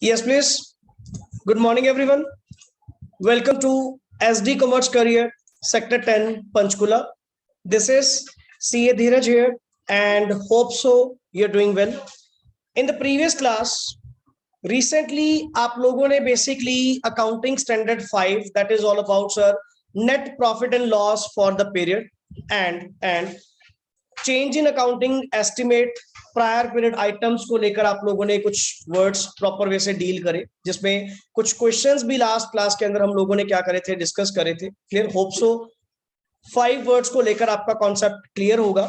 Yes, please. Good morning, everyone. Welcome to SD Commerce Career, Sector 10, Panchkula. This is CA Dheeraj here, and hope so you're doing well. In the previous class, recently, आप लोगों ने basically Accounting Standard 5, that is all about, sir, net profit and loss for the period and change in accounting estimate prior period items को लेकर आप लोगों ने कुछ words proper way से डील करे, जिसमें कुछ क्वेश्चंस भी लास्ट क्लास के अंदर हम लोगों ने क्या करे थे, डिस्कस करे थे. क्लियर? होप सो 5 वर्ड्स को लेकर आपका कॉन्सेप्ट क्लियर होगा.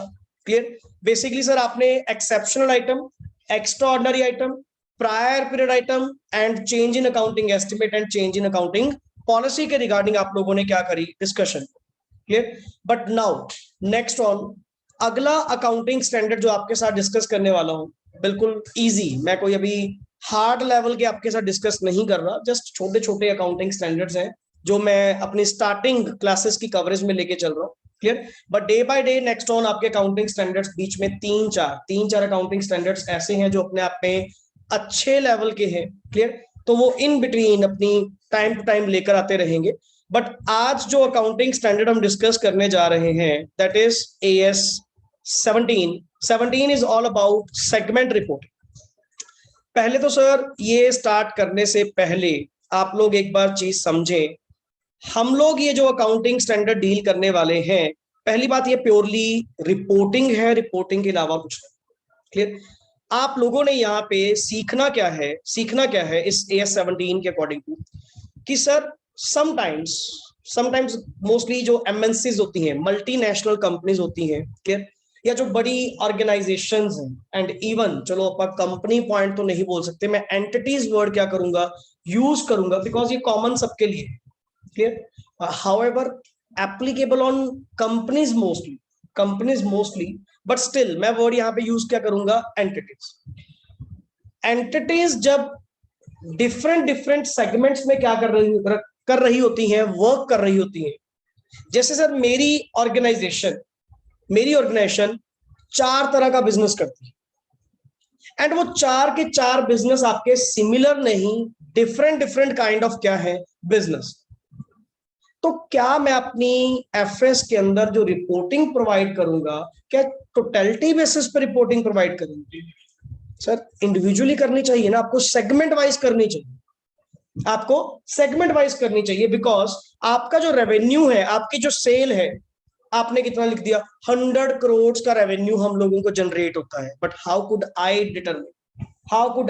क्लियर? बेसिकली सर आपने exceptional item, extra ordinary item, prior period item and change in accounting estimate and change in accounting policy के रिगार्डिंग आप लोगों ने क्या करी, discussion. Clear? But now next on अगला अकाउंटिंग स्टैंडर्ड जो आपके साथ डिस्कस करने वाला हूं, बिल्कुल इजी. मैं कोई अभी हार्ड लेवल के आपके साथ डिस्कस नहीं कर रहा, जस्ट छोटे छोटे अकाउंटिंग स्टैंडर्ड्स हैं जो मैं अपनी स्टार्टिंग क्लासेस की कवरेज में लेके चल रहा हूं. Clear? But day by day next on आपके अकाउंटिंग स्टैंडर्ड्स बीच में तीन चार अकाउंटिंग स्टैंडर्ड्स ऐसे हैं जो अपने आप में अच्छे लेवल के हैं. क्लियर? तो वो इन बिटवीन अपनी टाइम टू टाइम लेकर आते रहेंगे. बट आज जो अकाउंटिंग स्टैंडर्ड हम डिस्कस करने जा रहे हैं, that is AS 17 is all about segment reporting. पहले तो सर ये स्टार्ट करने से पहले आप लोग एक बार चीज समझें. हम लोग ये जो अकाउंटिंग स्टैंडर्ड डील करने वाले हैं, पहली बात ये प्योरली रिपोर्टिंग है, रिपोर्टिंग के अलावा कुछ नहीं. क्लियर? आप लोगों ने यहाँ पे सीखना क्या है इस AS 17 के अकॉर्डिंग टू कि सर समटाइम्स मोस्टली जो MNCs होती हैं, मल्टीनेशनल कंपनीज होती हैं, क्लियर, या जो बड़ी ऑर्गेनाइजेशंस हैं, एंड इवन चलो अपन कंपनी पॉइंट तो नहीं बोल सकते, मैं एंटिटीज वर्ड क्या करूंगा, यूज करूंगा, बिकॉज ये कॉमन सबके लिए. Clear? However applicable on companies mostly, but still मैं वर्ड यहाँ पे यूज क्या करूंगा, एंटिटीज जब डिफरेंट सेगमेंट्स में क्या कर रही होती हैं, वर्क कर रही होती हैं. जैसे सर मेरी ऑर्गेनाइजेशन 4 तरह का बिजनेस करती है, एंड वो 4 के 4 बिजनेस आपके सिमिलर नहीं, डिफरेंट काइंड ऑफ क्या है, बिजनेस. तो क्या मैं अपनी FS के अंदर जो रिपोर्टिंग प्रोवाइड करूंगा, क्या टोटलिटी बेसिस पर रिपोर्टिंग प्रोवाइड करूंगा? सर इंडिविजुअली करनी चाहिए ना, आपको सेगमेंट वाइज करनी चाहिए, बिकॉज आपका जो रेवेन्यू है, आपकी जो सेल है, आपने कितना लिख दिया, 100 करोड़ का रेवेन्यू हम लोगों को जनरेट होता है. But how could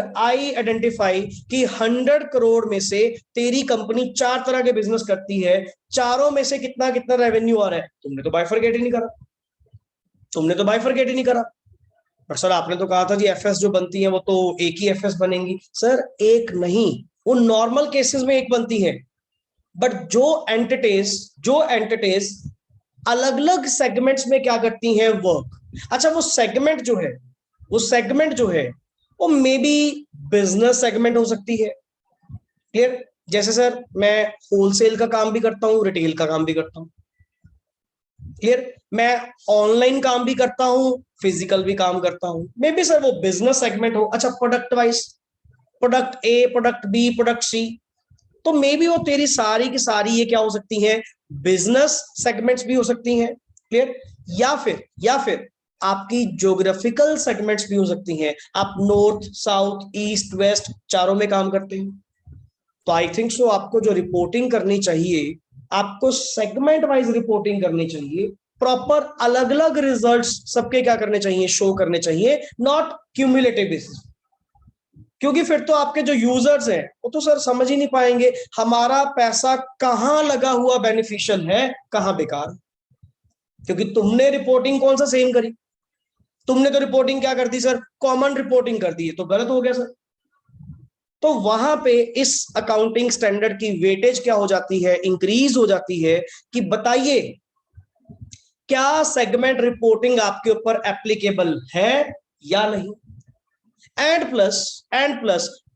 I identify कि 100 करोड़ में से तेरी कंपनी 4 तरह के बिजनेस करती है, चारों में से कितना रेवेन्यू आ रहा है? तुमने तो बाइफरकेट ही नहीं करा. पर सर आपने तो कहा था जी FS जो बनती है वो तो एक ही FS बनेंगी. सर एक नहीं, वो नॉर्मल केसेस में एक बनती है, बट जो एंटिटीज अलग अलग सेगमेंट्स में क्या करती हैं, वर्क. अच्छा, वो सेगमेंट जो है वो मे बी बिजनेस सेगमेंट हो सकती है. क्लियर? जैसे सर मैं होलसेल का काम भी करता हूं, रिटेल का काम भी करता हूं. क्लियर? मैं ऑनलाइन काम भी करता हूं, फिजिकल भी काम करता हूं. मे बी सर वो बिजनेस सेगमेंट हो. अच्छा, product wise, product A, product B, product C, तो मे बी वो तेरी सारी की सारी ये क्या हो सकती है, बिजनेस सेगमेंट्स भी हो सकती हैं. क्लियर? या फिर आपकी ज्योग्राफिकल सेगमेंट्स भी हो सकती हैं. आप नॉर्थ, साउथ, ईस्ट, वेस्ट चारों में काम करते हैं. तो आई थिंक सो आपको जो रिपोर्टिंग करनी चाहिए, आपको सेगमेंट वाइज रिपोर्टिंग करनी चाहिए. प्रॉपर अलग अलग रिजल्ट्स सबके क्या करने चाहिए, शो करने चाहिए, नॉट क्यूमुलेटिव बेसिस. क्योंकि फिर तो आपके जो यूजर्स हैं वो तो सर समझ ही नहीं पाएंगे हमारा पैसा कहां लगा हुआ बेनिफिशियल है, कहां बेकार. क्योंकि तुमने रिपोर्टिंग कौन सा सेम करी, तुमने तो रिपोर्टिंग क्या कर दी सर, कॉमन रिपोर्टिंग कर दी है, तो गलत हो गया सर. तो वहां पे इस अकाउंटिंग स्टैंडर्ड की वेटेज क्या हो जाती है, इंक्रीज हो जाती है कि बताइए क्या सेगमेंट रिपोर्टिंग आपके ऊपर एप्लीकेबल है या नहीं. And plus,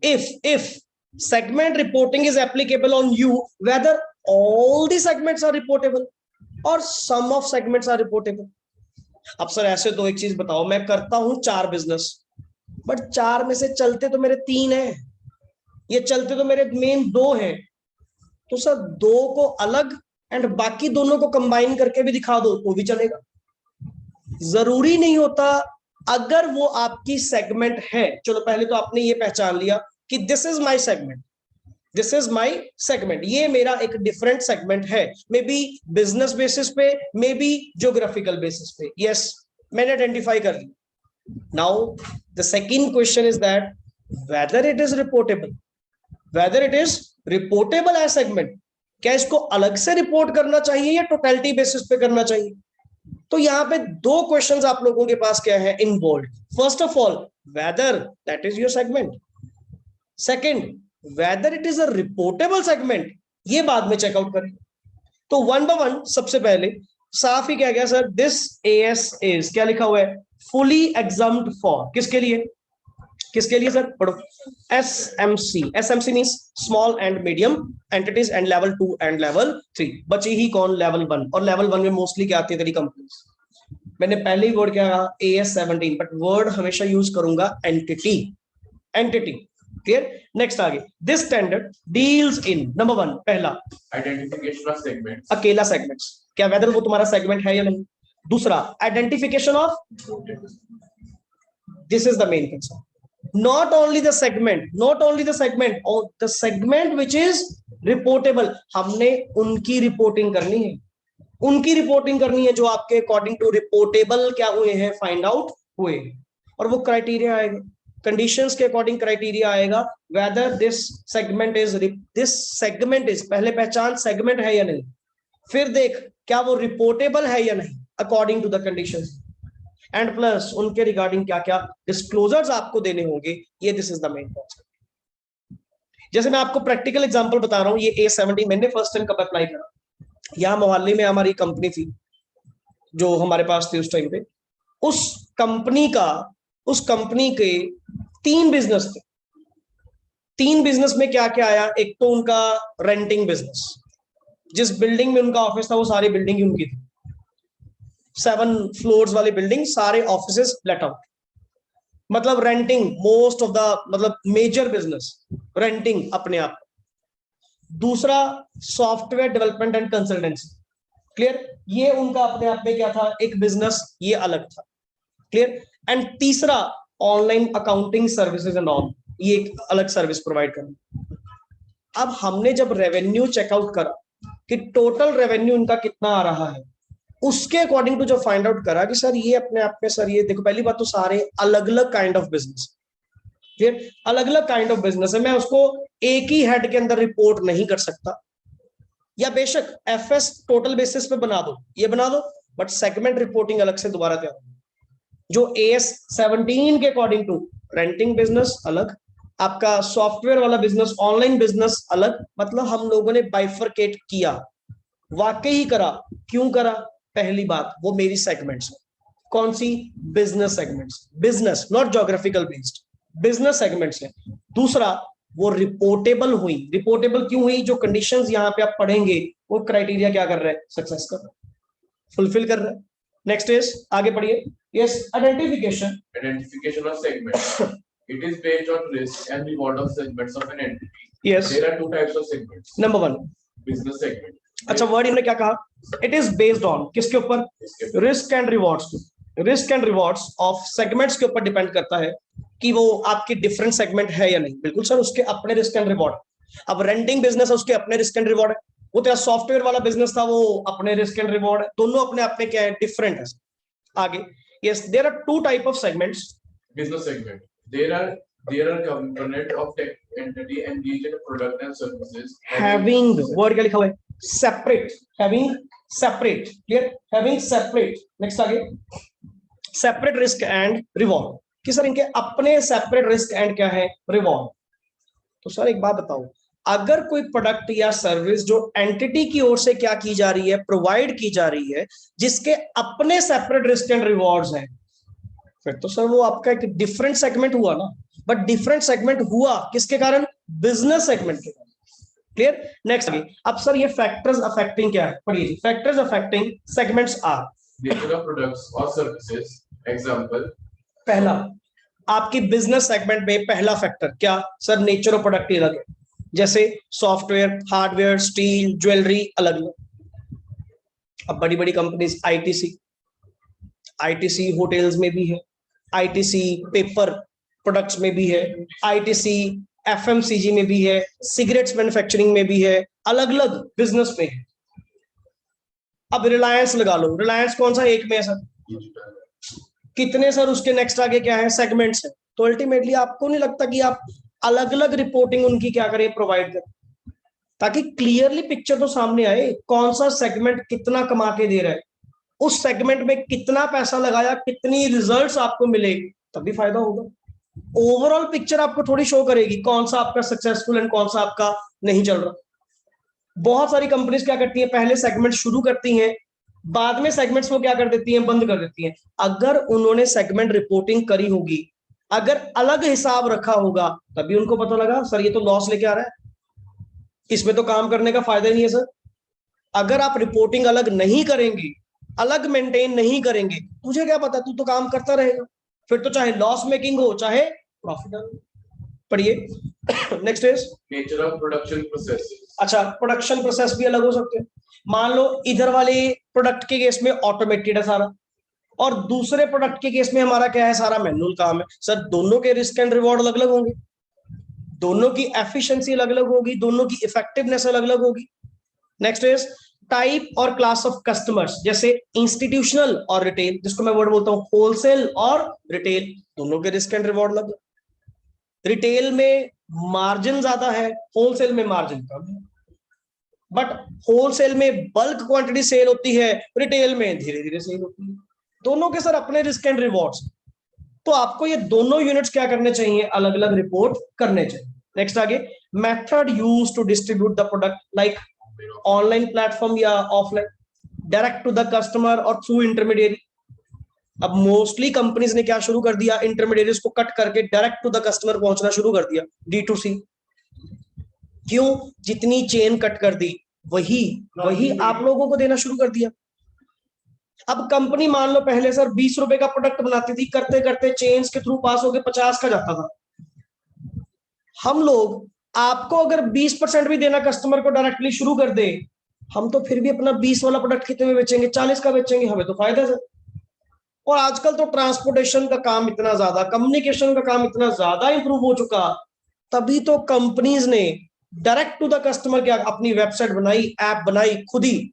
if segment reporting is applicable on you, whether all the segments are reportable or some of segments are reportable. अब सर ऐसे तो एक चीज बताओ, मैं करता हूं 4 बिजनेस, बट 4 में से चलते तो मेरे 3 हैं. ये चलते तो मेरे मेन दो हैं, तो सर दो को अलग एंड बाकी दोनों को कंबाइन करके भी दिखा दो तो भी चलेगा। जरूरी नहीं होता अगर वो आपकी सेगमेंट है। चलो पहले तो आपने ये पहचान लिया कि this is my segment, this is my segment, ये मेरा एक डिफरेंट सेगमेंट है, मे बी बिजनेस बेसिस पे, मे बी ज्योग्राफिकल बेसिस पे। यस, मैंने आइडेंटिफाई कर लिया। Now the second question is that whether it is reportable, whether it is reportable as segment. क्या इसको अलग से रिपोर्ट करना चाहिए या टोटलिटी बेसिस पे करना चाहिए? तो यहां पे दो क्वेश्चंस आप लोगों के पास क्या है involve. First of all whether that is your segment, second weather it is a reportable segment, ये बाद में चेकआउट करें। तो वन बाय वन सबसे पहले साफ ही क्या गया सर, दिस एएस इज क्या लिखा हुआ है, फुली एग्जाम्ड फॉर, किसके लिए, किसके लिए सर, पढ़ो, SMC. SMC means small and medium entities and level 2 and level 3। बची ही कौन, लेवल 1। और लेवल 1 में मोस्टली क्या आती है तेरी कंपनीज। मैंने पहले ही वर्ड क्या कहा, AS17, बट वर्ड हमेशा यूज करूंगा एंटिटी, एंटिटी। क्लियर? नेक्स्ट आगे, this standard deals in, number 1 पहला आइडेंटिफिकेशन ऑफ सेगमेंट्स, अकेला सेगमेंट्स, क्या वेदर वो तुम्हारा सेगमेंट है या नहीं। दूसरा identification of, this is the main concern, not only the segment, not only the segment, or the segment which is reportable, हमने उनकी रिपोर्टिंग करनी है, उनकी रिपोर्टिंग करनी है जो आपके अकॉर्डिंग टू रिपोर्टेबल क्या हुए हैं, फाइंड आउट हुए। और वो क्राइटेरिया आएगा, कंडीशंस के अकॉर्डिंग क्राइटेरिया आएगा, whether this segment is, this segment is, पहले पहचान सेगमेंट है या नहीं, फिर देख क्या वो रिपोर्टेबल है या नहीं according to the conditions, and plus उनके रिगार्डिंग क्या क्या डिस्क्लोजर्स आपको देने होंगे। ये this is the main concept. जैसे मैं आपको प्रैक्टिकल एग्जांपल बता रहा हूं, ये A17 मैंने फर्स्ट टाइम कब अप्लाई करा, यहां मोहाली में हमारी कंपनी थी जो हमारे पास थी उस टाइम पे। उस कंपनी का, उस कंपनी के 3 बिजनेस थे। 3 बिजनेस में क्या क्या आया, एक तो उनका रेंटिंग बिजनेस, जिस बिल्डिंग में उनका ऑफिस था वो सारी बिल्डिंग ही उनकी थी, 7 फ्लोर्स वाली बिल्डिंग, सारे ऑफिसेस लेट आउट, मतलब रेंटिंग, मोस्ट ऑफ द, मतलब मेजर बिजनेस रेंटिंग अपने आप। दूसरा software development and consultancy, clear, ये उनका अपने आप में क्या था, एक बिजनेस, ये अलग था, क्लियर। एंड तीसरा online accounting services and all, ये एक अलग सर्विस प्रोवाइड करना। अब हमने जब रेवेन्यू चेकआउट करा कि टोटल रेवेन्यू इनका कितना आ रहा है, उसके अकॉर्डिंग टू जो फाइंड आउट करा कि सर ये अपने आप में, सर ये देखो, पहली बात तो सारे अलग अलग काइंड ऑफ बिजनेस, फिर अलग अलग काइंड ऑफ बिजनेस है, मैं उसको एक ही हेड के अंदर रिपोर्ट नहीं कर सकता, या बेशक एफएस टोटल बेसिस पे बना दो, ये बना दो, बट सेगमेंट रिपोर्टिंग अलग से दोबारा तैयार, जो AS17 के अकॉर्डिंग टू रेंटिंग बिजनेस अलग, आपका सॉफ्टवेयर वाला बिजनेस, ऑनलाइन बिजनेस अलग, मतलब हम लोगों ने बाइफरकेट किया, वाकई करा। क्यों करा? पहली बात वो मेरी सेगमेंट्स, कौन सी, business segments, business not geographical based, business segments है। दूसरा वो रिपोर्टेबल हुई, रिपोर्टेबल क्यों हुई, जो कंडीशंस यहाँ पे आप पढ़ेंगे वो क्राइटेरिया क्या कर रहा है, सक्सेस कर रहा है, फुलफिल कर रहा है। नेक्स्ट इज, आगे पढ़िए, yes, identification, identification of segments, it is based on risk and reward of segments of an entity. yes, there are 2 types of segments. number 1 business segment. अच्छा, वर्ड इन्होंने क्या कहा, इट इज बेस्ड ऑन, किसके ऊपर, risk and rewards, risk and rewards of segments के ऊपर depend करता है कि वो आपकी डिफरेंट सेगमेंट है या नहीं। बिल्कुल सर, उसके अपने रिस्क एंड रिवॉर्ड। अब रेंटिंग बिजनेस है, उसके अपने रिस्क एंड रिवॉर्ड है, वो तेरा सॉफ्टवेयर वाला बिजनेस था, वो अपने रिस्क एंड रिवॉर्ड है, दोनों अपने अपने क्या है, डिफरेंट है। आगे, yes, there are 2 type of segments, business segment, there are component of tech entity engaged in product and services having, word क्या लिखा हुआ है, separate, having separate, clear, having separate, next आगे, separate risk and reward, कि sir इनके अपने separate risk and क्या है, reward। तो सर एक बात बताओ, अगर कोई प्रोडक्ट या सर्विस जो एंटिटी की ओर से क्या की जा रही है, प्रोवाइड की जा रही है, जिसके अपने सेपरेट रिस्क एंड रिवॉर्ड्स हैं, फिर तो सर वो आपका एक डिफरेंट सेगमेंट हुआ ना। बट डिफरेंट सेगमेंट हुआ किसके कारण, बिजनेस सेगमेंट के कारण, क्लियर। नेक्स्ट, अब सर ये फैक्टर्स अफेक्टिंग क्या है, पढ़िए, factors affecting segments are nature of products or services, example, पहला आपकी बिजनेस सेगमेंट में पहला फैक्टर क्या सर, नेचर ऑफ प्रोडक्ट ही अलग है, जैसे सॉफ्टवेयर, हार्डवेयर, स्टील, ज्वेलरी अलग अलग। अब बड़ी बड़ी कंपनीज आईटीसी होटल्स में भी है, आईटीसी पेपर प्रोडक्ट्स में भी है, आईटीसी एफएमसीजी में भी है, सिगरेट्स मैन्युफैक्चरिंग में भी है, अलग अलग बिजनेस में है। अब रिलायंस लगा लो, रिलायंस कौन सा एक में है सर, कितने सर उसके नेक्स्ट आगे क्या है, सेगमेंट्स है। तो अल्टीमेटली आपको नहीं लगता कि आप अलग अलग रिपोर्टिंग उनकी क्या करें, प्रोवाइड करें, ताकि क्लियरली पिक्चर तो सामने आए, कौन सा सेगमेंट कितना कमा के दे रहा है, उस सेगमेंट में कितना पैसा लगाया, कितनी रिजल्ट्स आपको मिले, तभी फायदा होगा। ओवरऑल पिक्चर आपको थोड़ी शो करेगी कौन सा आपका सक्सेसफुल एंड कौन सा आपका नहीं चल रहा। बहुत सारी कंपनीज क्या करती हैं, पहले सेगमेंट शुरू करती हैं, बाद में सेगमेंट्स को क्या कर देती हैं, बंद कर देती हैं। अगर उन्होंने सेगमेंट रिपोर्टिंग करी होगी, अगर अलग हिसाब रखा होगा, तभी उनको पता लगा सर ये तो लॉस लेके आ रहा है, इसमें तो काम करने का फायदा नहीं है सर। अगर आप रिपोर्टिंग अलग नहीं करेंगे, अलग मेंटेन नहीं करेंगे, तुझे क्या पता, तू तो काम करता रहेगा, फिर तो चाहे लॉस मेकिंग हो चाहे प्रॉफिटेबल। पढ़िए next is nature of production process. अच्छा, प्रोडक्शन प्रोसेस भी अलग हो सकते हैं। मान लो इधर वाले प्रोडक्ट के केस में ऑटोमेटेड है सारा, और दूसरे प्रोडक्ट के केस में हमारा क्या है, सारा मैनुअल काम है। सर दोनों के रिस्क एंड रिवॉर्ड अलग अलग होंगे, दोनों की एफिशिएंसी अलग अलग होगी, दोनों की इफेक्टिवनेस अलग अलग होगी। नेक्स्ट इज टाइप और क्लास ऑफ कस्टमर्स, जैसे इंस्टीट्यूशनल और रिटेल, जिसको मैं वर्ड बोलता हूं होलसेल और रिटेल, दोनों के रिस्क एंड रिवॉर्ड अलग। रिटेल में मार्जिन ज्यादा है, होलसेल में मार्जिन कम है, बट होलसेल में बल्क क्वांटिटी सेल होती है, रिटेल में धीरे धीरे सेल होती है। दोनों के सर अपने रिस्क एंड रिवॉर्ड्स, तो आपको ये दोनों यूनिट्स क्या करने चाहिए, अलग अलग रिपोर्ट करने चाहिए। नेक्स्ट आगे, method use to distribute the product, like online platform या offline, direct to the customer और थ्रू इंटरमीडिएरी। अब मोस्टली कंपनीज ने क्या शुरू कर दिया, इंटरमीडिएरीज को कट करके डायरेक्ट टू द कस्टमर पहुंचना शुरू कर दिया, D2C। क्यों, जितनी चेन कट कर दी वही आप लोगों को देना शुरू कर दिया। अब कंपनी मान लो पहले सर 20 रुपए का प्रोडक्ट बनाती थी, करते करते चेन्स के थ्रू पास होके 50 का जाता था। हम लोग आपको अगर 20% भी देना कस्टमर को डायरेक्टली शुरू कर दे, हम तो फिर भी अपना 20 वाला प्रोडक्ट कितने में बेचेंगे, 40 का बेचेंगे, हमें तो फायदा है। और आजकल तो ट्रांसपोर्टेशन का काम इतना ज्यादा, कम्युनिकेशन का काम इतना ज्यादा इंप्रूव हो चुका, तभी तो कंपनीज ने डायरेक्ट टू द कस्टमर क्या अपनी वेबसाइट बनाई, ऐप बनाई, खुद ही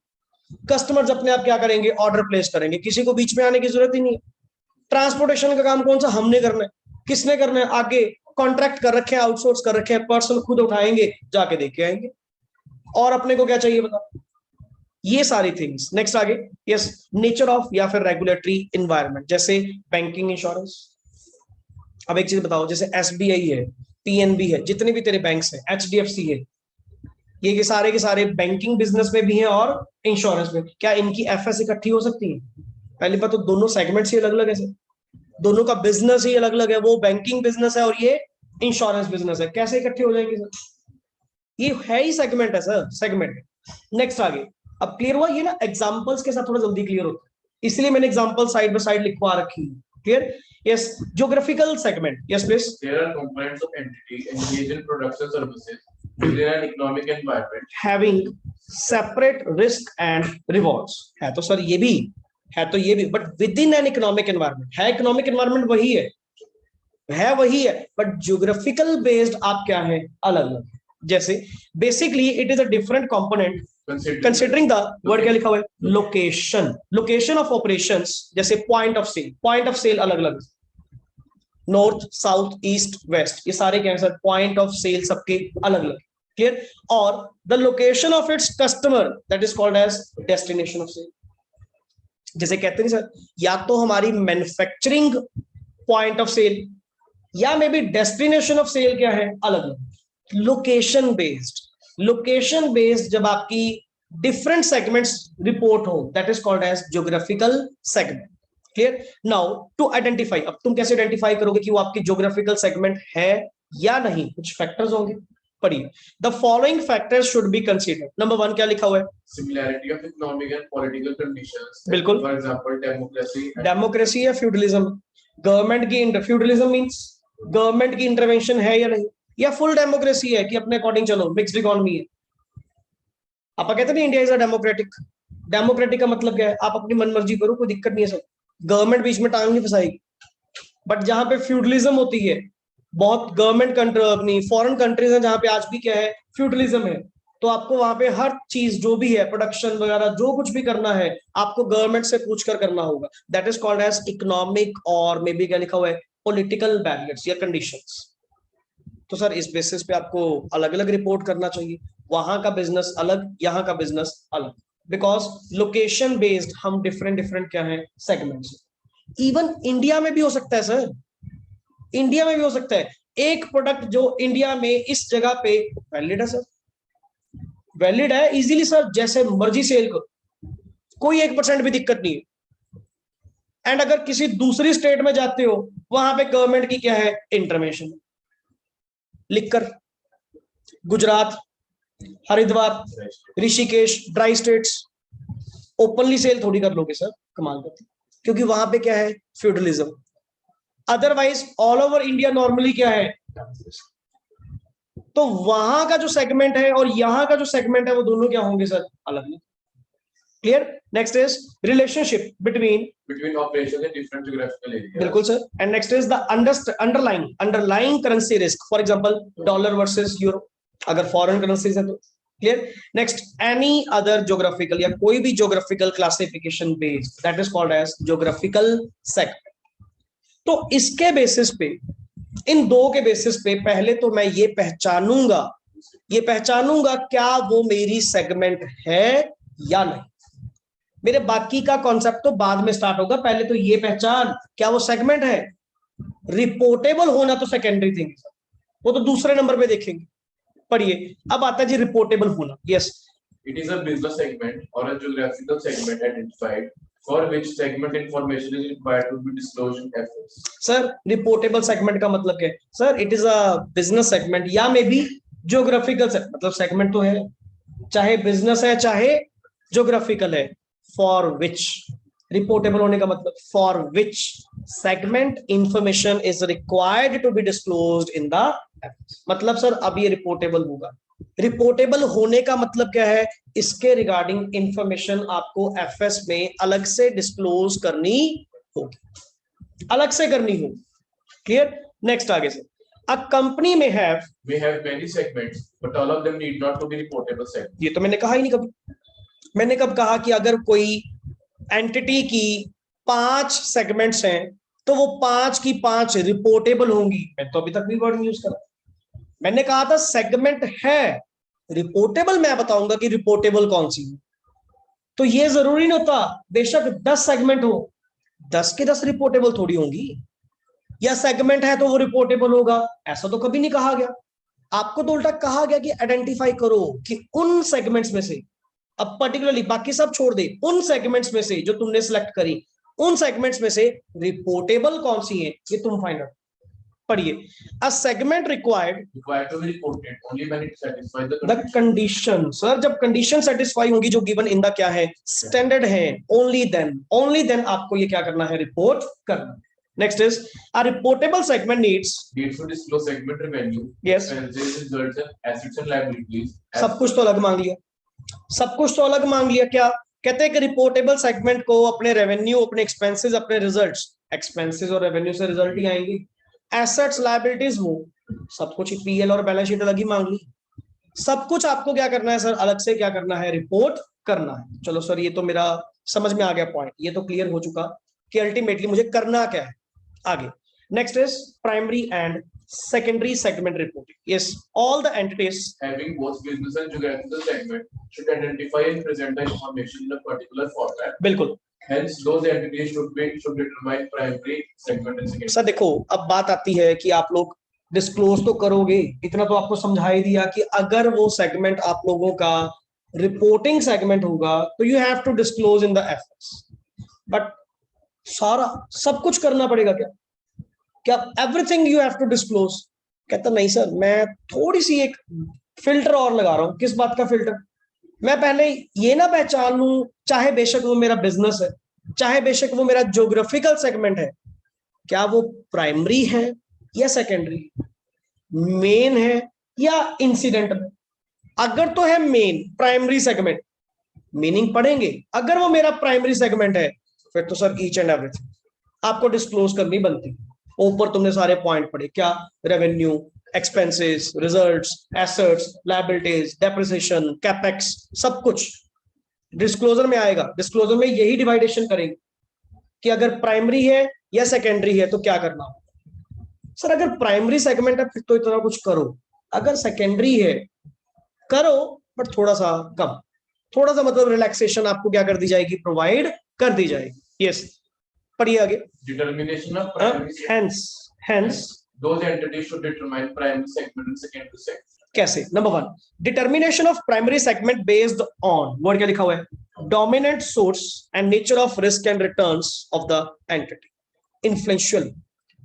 कस्टमर्स अपने आप क्या करेंगे, ऑर्डर प्लेस करेंगे, किसी को बीच में आने की जरूरत ही नहीं है। ट्रांसपोर्टेशन का काम कौन सा हमने करना है, किसने करना है, आगे कॉन्ट्रैक्ट कर रखे हैं, आउटसोर्स कर रखे हैं, पर्सन खुद उठाएंगे, जाके देख के आएंगे, और अपने को क्या चाहिए बता, ये सारी थिंग्स। नेक्स्ट आगे, यस, नेचर ऑफ या फिर रेगुलेटरी इन्वायरमेंट, जैसे बैंकिंग, इंश्योरेंस। अब एक चीज बताओ, जैसे SBI है, PNB है, जितने भी तेरे बैंक्स हैं, HDFC है, ये के सारे बैंकिंग बिजनेस में भी हैं और इंश्योरेंस में, क्या इनकी FS इकट्ठी हो सकती है? पहली बात तो दोनों सेगमेंट्स ही अलग अलग है, दोनों का बिजनेस ही अलग अलग है, वो बैंकिंग बिजनेस है और ये इंश्योरेंस बिजनेस है, कैसे इकट्ठे हो जाएंगे सर? ये है ही सेगमेंट है सर, सेगमेंट। नेक्स्ट आगे, अब क्लियर हुआ ये ना, एग्जांपल्स के साथ थोड़ा जल्दी क्लियर होता है, इसलिए मैंने एग्जांपल साइड बाय साइड लिखवा रखी है। Clear? Yes, geographical segment, yes please. There are components of entity engaged in production services within an economic environment having separate risk and rewards, है तो सर ये भी है, तो ये भी, but with in an economic environment है, economic environment वही है, बट ज्योग्राफिकल बेस्ड आप क्या है, अलग अलग। जैसे basically it is a different component considering the word, क्या लिखा हुआ है, लोकेशन ऑफ ऑपरेशंस, जैसे पॉइंट ऑफ सेल अलग अलग, नॉर्थ, साउथ, ईस्ट, वेस्ट, ये सारे क्या है सर, पॉइंट ऑफ सेल सबके अलग अलग। क्लियर? और the location of its customer, that is called as destination of sale. जैसे कहते हैं सर, या तो हमारी मैन्युफैक्चरिंग पॉइंट ऑफ सेल, या may be destination of sale क्या है, अलग अलग। लोकेशन बेस्ड जब आपकी डिफरेंट सेगमेंट्स रिपोर्ट हो, that is called as geographical segment. Clear? Now to identify, अब तुम कैसे आइडेंटिफाई करोगे कि वो आपकी ज्योग्राफिकल सेगमेंट है या नहीं? कुछ फैक्टर्स होंगे, पढ़िए, the following factors should be considered. Number 1 क्या लिखा हुआ है? Similarity of economic and political conditions. बिल्कुल। For example, democracy. डेमोक्रेसी या फ्यूडलिज्म? गवर्नमेंट की फ्यूडलिज्म मींस गवर्नमेंट की इंटरवेंशन है या नहीं, या फुल डेमोक्रेसी है कि अपने अकॉर्डिंग चलो, मिक्स्ड इकोनॉमी है। आप कहते नहीं India is a democratic. Democratic का मतलब क्या है? आप अपनी मनमर्जी करो, कोई दिक्कत नहीं है, सब गवर्नमेंट बीच में टांग नहीं फंसाएगी। बट जहां पे फ्यूडलिज्म होती है, बहुत गवर्नमेंट कंट्री अपनी फॉरेन कंट्रीज है जहां पे आज भी क्या है, फ्यूडलिज्म है, तो आपको वहां पे हर चीज जो भी है, प्रोडक्शन वगैरह जो कुछ भी करना है, आपको गवर्नमेंट से पूछ कर करना होगा। That is called as economic और मे बी क्या लिखा हुआ है, पॉलिटिकल बैरियर्स या कंडीशंस। तो सर इस बेसिस पे आपको अलग अलग रिपोर्ट करना चाहिए, वहां का बिजनेस अलग, यहाँ का बिजनेस अलग, बिकॉज लोकेशन बेस्ड हम डिफरेंट डिफरेंट क्या है, सेगमेंट्स। इवन इंडिया में भी हो सकता है सर, इंडिया में भी हो सकता है एक प्रोडक्ट जो इंडिया में इस जगह पे वैलिड है सर, वैलिड है इजीली सर, जैसे मर्जी सेल करो, कोई 1% भी दिक्कत नहीं है। एंड अगर किसी दूसरी स्टेट में जाते हो, वहां पे गवर्नमेंट की क्या है, इंटरवेंशन। लिखकर Gujarat, Haridwar, Rishikesh, dry states, openly sale थोड़ी कर लोगे सर, कमाल करते, क्योंकि वहां पे क्या है, feudalism. Otherwise all over India normally क्या है, तो वहां का जो सेगमेंट है और यहां का जो सेगमेंट है वो दोनों क्या होंगे सर, अलग। Clear? Next is relationship between operations in different geographical areas. बिल्कुल sir. And next is the underlying currency risk, for example dollar versus euro, अगर फॉरेन करेंसीज है तो। Clear? Next, any other geographical या कोई भी geographical classification based, that is called as geographical segment. तो इसके basis पे, इन दो के बेसिस पे, पहले तो मैं ये पहचानूंगा क्या वो मेरी सेगमेंट है या नहीं। मेरे बाकी का कॉन्सेप्ट तो बाद में स्टार्ट होगा, पहले तो ये पहचान क्या वो सेगमेंट है। रिपोर्टेबल होना तो सेकेंडरी थिंग है, वो तो दूसरे नंबर पे देखेंगे। पढ़िए, अब आता है जी रिपोर्टेबल होना। Yes, It is a business segment or a geographical segment identified for which segment information is required to be disclosed in FS. Sir reportable segment का मतलब क्या है? Sir it is a business segment या may be geographical, मतलब segment तो है, चाहे business है चाहे ज्योग्राफिकल है, फॉर विच, रिपोर्टेबल होने का मतलब for which segment information is required to be disclosed in the, मतलब सर अब ये रिपोर्टेबल होगा। रिपोर्टेबल होने का मतलब क्या है? इसके रिगार्डिंग इंफॉर्मेशन आपको एफएस में अलग से डिस्क्लोज करनी होगी, अलग से करनी होगी। क्लियर? नेक्स्ट आगे से, अ कंपनी में have many segments but all of them need not to be reportable segments. ये तो मैंने कहा ही नहीं कभी। मैंने कब कहा कि अगर कोई एंटिटी की 5 सेगमेंट्स हैं तो वो 5 की 5 रिपोर्टेबल होंगी? मैं तो अभी तक भी वर्ड यूज करा। मैंने कहा था सेगमेंट है रिपोर्टेबल, मैं बताऊंगा कि रिपोर्टेबल कौन सी है। तो ये जरूरी नहीं होता बेशक 10 सेगमेंट हो, 10 के 10 रिपोर्टेबल थोड़ी होंगी, या सेगमेंट है तो वो रिपोर्टेबल होगा, ऐसा तो कभी नहीं कहा गया। आपको तो उल्टा कहा गया कि आइडेंटिफाई करो कि उन सेगमेंट्स में से, अब पर्टिकुलरली बाकी सब छोड़ दे, उन सेगमेंट्स में से जो तुमने सिलेक्ट करी, उन सेगमेंट्स में से रिपोर्टेबल कौन सी है, ये तुम फाइंड आउट। पढ़िए, a segment required to be reported only when it satisfies the condition. Sir जब कंडीशन सेटिस्फाई होगी जो गिवन इन द क्या है, स्टैंडर्ड है, ओनली देन आपको ये क्या करना है, रिपोर्ट करना। Next is a reportable segment needs to disclose segment revenue, Yes. expenses, results, assets and liabilities. सब कुछ तो अलग मांग लिया, सब कुछ तो अलग मांग लिया। क्या कहते हैं कि रिपोर्टेबल सेगमेंट को अपने रेवेन्यू, अपने एक्सपेंसेस, अपने रिजल्ट्स, एक्सपेंसेस और रेवेन्यू से रिजल्ट ही आएंगे, एसेट्स लायबिलिटीज वो सब कुछ पीएल और बैलेंस शीट अलग ही मांग ली। सब कुछ आपको क्या करना है सर, अलग से क्या करना है, रिपोर्ट करना है। चलो सर ये तो मेरा समझ में आ गया पॉइंट, ये तो क्लियर हो चुका कि अल्टीमेटली मुझे करना क्या है। आगे next is primary and secondary segment reporting. Yes, all the entities having both business and geographical segment should identify and present the information in a particular format. बिल्कुल, Hence, those entities should determine primary segment and secondary. Sir देखो अब बात आती है कि आप लोग disclose तो करोगे, इतना तो आपको समझा ही दिया कि अगर वो सेगमेंट आप लोगों का रिपोर्टिंग सेगमेंट होगा तो you have to disclose in the FS. But सारा सब कुछ करना पड़ेगा क्या? क्या everything you have to disclose? कहता नहीं सर, मैं थोड़ी सी एक फिल्टर और लगा रहा हूं। किस बात का फिल्टर? मैं पहले ये ना पहचान लूं, चाहे बेशक वो मेरा बिजनेस है, चाहे बेशक वो मेरा ज्योग्राफिकल सेगमेंट है, क्या वो प्राइमरी है या सेकेंडरी, मेन है या इंसिडेंटल। अगर तो है मेन प्राइमरी सेगमेंट, मीनिंग पढ़ेंगे। अगर वो मेरा प्राइमरी सेगमेंट है फिर तो सर ईच एंड एवरीथिंग आपको डिस्क्लोज करनी बनती। ऊपर तुमने सारे पॉइंट पढ़े, क्या? Revenue, expenses, results, assets, liabilities, depreciation, capex, सब कुछ डिस्क्लोजर में आएगा। डिस्क्लोजर में यही डिवाइडेशन करेंगे कि अगर प्राइमरी है या सेकेंडरी है तो क्या करना हो। सर अगर प्राइमरी सेगमेंट है फिर तो इतना कुछ करो, अगर सेकेंडरी है करो बट थोड़ा सा कम, थोड़ा सा मतलब रिलैक्सेशन आपको क्या कर दी जाएगी, प्रोवाइड कर दी जाएगी। यस, पढ़िए आगे। Determination of primary segment. Hence Those entities should determine primary segment and secondary segment. कैसे? Number 1, determination of primary segment based on, word क्या लिखा हुआ है, dominant source and nature of risk and returns of the entity. Influential,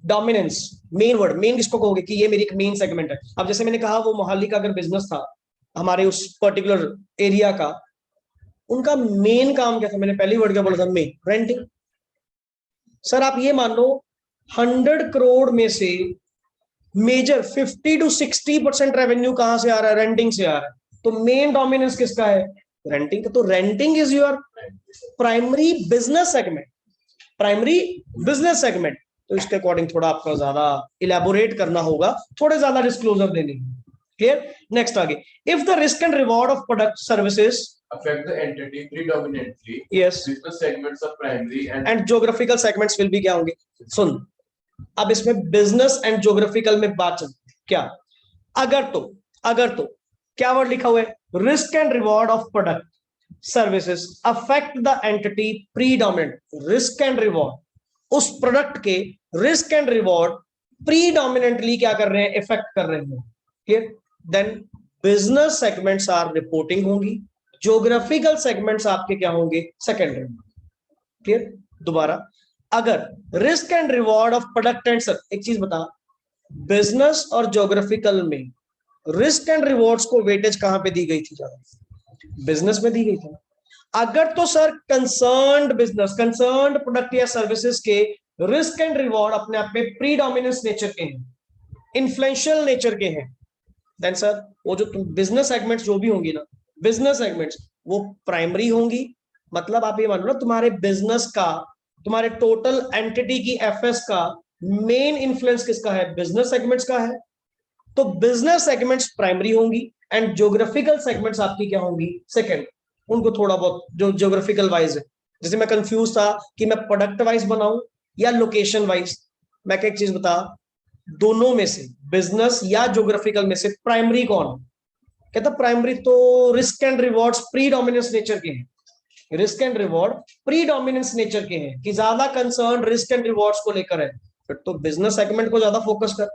dominance, main word, main किसको कहोगे कि ये मेरी एक मेन सेगमेंट है। अब जैसे मैंने कहा वो मोहाली का अगर बिजनेस था हमारे उस पर्टिकुलर एरिया का, उनका मेन काम क्या था? मैंने पहली वर्ड क्या बोला था? Main, renting. सर आप ये मान लो 100 करोड़ में से मेजर 50 to 60% रेवेन्यू कहां से आ रहा है? रेंटिंग से आ रहा है। तो मेन डोमिनेंस किसका है? रेंटिंग का। तो renting is your primary business segment, primary business segment. तो इसके अकॉर्डिंग थोड़ा आपका ज्यादा इलेबोरेट करना होगा, थोड़े ज्यादा डिस्क्लोजर देने। क्लियर? नेक्स्ट आगे, if the risk and reward of product services affect the entity predominantly. Yes. Business segments of primary and geographical segments will be क्या होंगे? सुन, अब इसमें बिजनेस एंड ज्योग्राफिकल में बात चल क्या? अगर तो क्या वर्ड लिखा हुआ है? Risk and reward of product services affect the entity predominant. Risk and reward, उस प्रोडक्ट के रिस्क एंड रिवॉर्ड प्रीडोमिनेंटली क्या कर रहे हैं? इफेक्ट कर रहे हैं। Clear? Then business segments are reporting होंगी, ज्योग्राफिकल सेगमेंट्स आपके क्या होंगे? सेकेंडरी। क्लियर? दोबारा, अगर risk and reward of product and sir, एक चीज बता, बिजनेस और ज्योग्राफिकल में रिस्क एंड रिवॉर्ड्स को वेटेज कहां पे दी गई थी? ज्यादा बिजनेस में दी गई थी। अगर तो sir concerned business, concerned product या सर्विसेज के रिस्क एंड रिवॉर्ड अपने आप में प्रीडोमिनेंस नेचर के हैं, इन्फ्लुएंशियल नेचर के हैं, देन सर वो जो बिजनेस सेगमेंट्स जो भी होंगी ना, बिजनेस सेगमेंट्स वो प्राइमरी होंगी। मतलब आप ये मान लो तुम्हारे बिजनेस का, तुम्हारे टोटल एंटिटी की एफएस का मेन इन्फ्लुएंस किसका है? बिजनेस सेगमेंट्स का है। तो बिजनेस सेगमेंट्स प्राइमरी होंगी एंड ज्योग्राफिकल सेगमेंट्स आपकी क्या होंगी? सेकंड। उनको थोड़ा बहुत जो ज्योग्राफिकल वाइज है, जैसे मैं कंफ्यूज था कि मैं प्रोडक्ट वाइज बनाऊं या लोकेशन वाइज। मैं एक चीज बता, दोनों में से बिजनेस या ज्योग्राफिकल में से प्राइमरी कौन? कहता प्राइमरी तो risk and rewards predominance nature के हैं, risk and reward predominance nature के हैं कि ज्यादा कंसर्न रिस्क एंड रिवॉर्ड्स को लेकर है। फिर तो बिजनेस सेगमेंट को ज्यादा फोकस कर,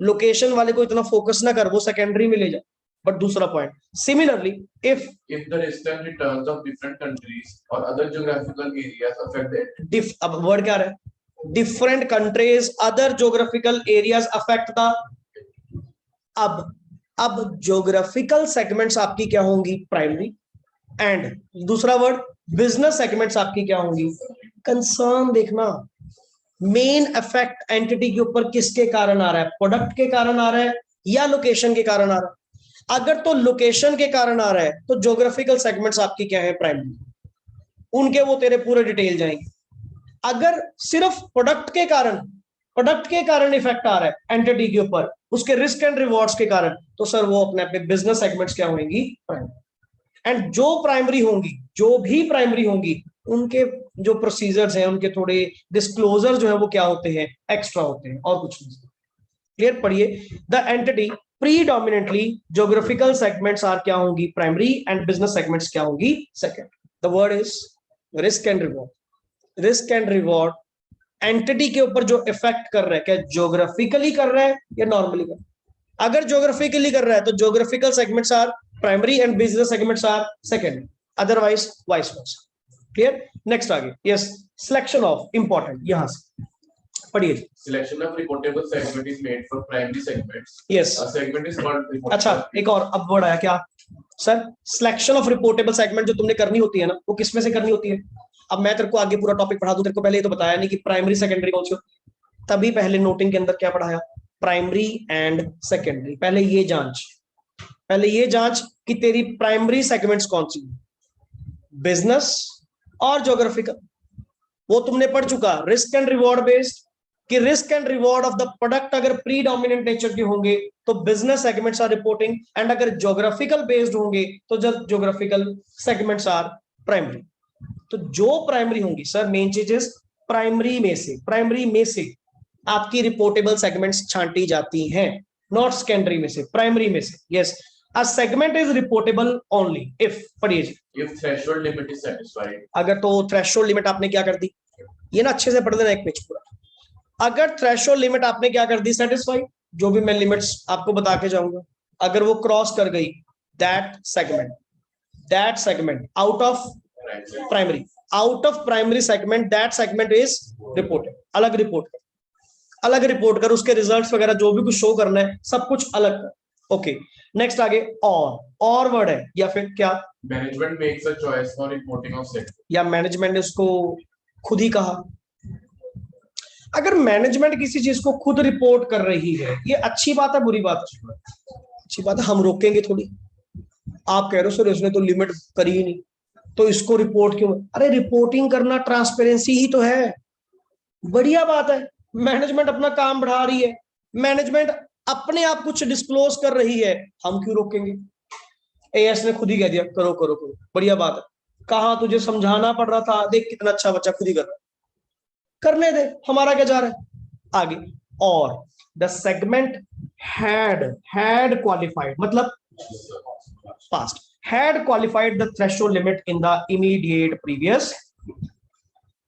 लोकेशन वाले को इतना फोकस ना कर, वो सेकेंडरी में ले जा। बट दूसरा point, similarly if the risk and returns of different countries or other geographical areas affect the अब वर्ड क्या है? Different countries other geographical areas affect the. अब ज्योग्राफिकल सेगमेंट्स आपकी क्या होंगी? प्राइमरी। एंड दूसरा वर्ड, बिजनेस सेगमेंट्स आपकी क्या होंगी? कंसर्न। देखना, मेन इफेक्ट एंटिटी के ऊपर किसके कारण आ रहा है? प्रोडक्ट के कारण आ रहा है या लोकेशन के कारण आ रहा है? अगर तो लोकेशन के कारण आ रहा है तो ज्योग्राफिकल सेगमेंट्स आपकी क्या है? प्राइमरी। उनके वो तेरे पूरे डिटेल जाएंगे। अगर सिर्फ प्रोडक्ट के कारण इफेक्ट आ रहा है एंटिटी के ऊपर, उसके रिस्क एंड रिवॉर्ड्स के कारण, तो सर वो अपने अपने बिजनेस सेगमेंट्स क्या होंगी? एंड जो प्राइमरी होंगी, जो भी प्राइमरी होंगी, उनके जो प्रोसीजर्स हैं, उनके थोड़े डिस्क्लोजर जो है वो क्या होते हैं? एक्स्ट्रा होते हैं, और कुछ नहीं। क्लियर? पढ़िए, the entity predominantly geographical segments are क्या होंगी? प्राइमरी, एंड बिजनेस सेगमेंट्स क्या होंगी? Second. The word is risk and reward. Risk and reward entity के ऊपर जो इफेक्ट कर रहा है, क्या ज्योग्राफिकली कर रहा है या नॉर्मली कर रहा है? अगर ज्योग्राफिकली कर रहा है तो geographical segments are primary and business segments are secondary, otherwise vice versa. Clear? Next आगे, यस, सिलेक्शन ऑफ इंपॉर्टेंट, यहां से पढ़िए। Selection of reportable segment is made for primary segments. Yes, A segment is called reportable. अच्छा एक और अब word आया क्या sir, selection of reportable segment जो तुमने करनी होती है ना, वो किसमें से करनी होती है? अब मैं तेरे को आगे पूरा टॉपिक पढ़ा दूं, तेरे को पहले ये तो बताया नहीं कि प्राइमरी सेकेंडरी कौन सी होती है, तभी पहले नोटिंग के अंदर क्या पढ़ाया, प्राइमरी एंड सेकेंडरी। पहले ये जांच कि तेरी प्राइमरी सेगमेंट्स कौन सी, बिजनेस और ज्योग्राफिकल, वो तुमने पढ़ चुका। रिस्क एंड रिवॉर्ड बेस्ड, कि risk and reward of the product अगर प्रीडोमिनेंट नेचर के होंगे तो business segments are reporting, and अगर ज्योग्राफिकल बेस्ड होंगे तो जब ज्योग्राफिकल सेगमेंट्स आर प्राइमरी। तो जो प्राइमरी होंगी सर, मेन चीजेस प्राइमरी में से आपकी रिपोर्टेबल सेगमेंट्स छांटी जाती हैं, नॉट सेकेंडरी में से, प्राइमरी में से। Yes, a segment is reportable only if, पढ़िए जी, If threshold limit is satisfied. अगर तो थ्रेशोल्ड लिमिट आपने क्या कर दी, ये ना अच्छे से पढ़ देना एक पेज पूरा। अगर थ्रेशोल्ड लिमिट आपने क्या कर दी, सेटिस्फाइड, जो भी मैं लिमिट्स आपको बता के जाऊंगा, अगर वो क्रॉस कर गई, that segment out of primary segment, that segment is reported. अलग रिपोर्ट कर उसके रिजल्ट्स वगैरह जो भी कुछ शो करना है सब कुछ अलग कर। ओके, नेक्स्ट आगे, और वर्ड है या फिर क्या, Management makes a choice for reporting of segment. या मैनेजमेंट ने उसको खुद ही कहा। अगर मैनेजमेंट किसी चीज को खुद रिपोर्ट कर रही है, ये अच्छी बात है बुरी बात है? अच्छी बात है, हम रोकेंगे थोड़ी। आप कह रहे हो सर इसने तो लिमिट करी ही नहीं तो इसको रिपोर्ट क्यों? अरे रिपोर्टिंग करना ट्रांसपेरेंसी ही तो है, बढ़िया बात है। मैनेजमेंट अपना काम बढ़ा रही है, मैनेजमेंट अपने आप कुछ डिस्क्लोज कर रही है, हम क्यों रोकेंगे? एएस ने खुद ही कह दिया करो करो करो, बढ़िया बात है। कहा तुझे समझाना पड़ रहा था, देख कितना अच्छा बच्चा खुद ही कर रहा है, करने दे, हमारा क्या जा रहा है आगे। और द सेगमेंट हैड क्वालिफाइड, मतलब past, had qualified the threshold limit in the immediate previous.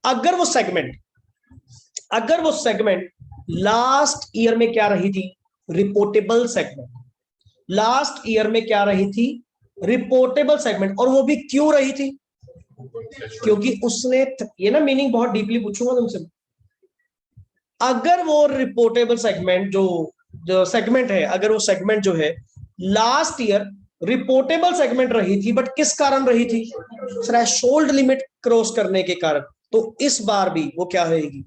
अगर वो सेगमेंट लास्ट ईयर में क्या रही थी, रिपोर्टेबल सेगमेंट, लास्ट ईयर में क्या रही थी, रिपोर्टेबल सेगमेंट, और वो भी क्यों रही थी? क्योंकि उसने, ये ना मीनिंग बहुत डीपली पूछूंगा तुमसे, अगर वो रिपोर्टेबल सेगमेंट जो सेगमेंट है, अगर वो सेगमेंट जो है लास्ट ईयर रिपोर्टेबल सेगमेंट रही थी, बट किस कारण रही थी? थ्रेशोल्ड लिमिट क्रॉस करने के कारण, तो इस बार भी वो क्या रहेगी?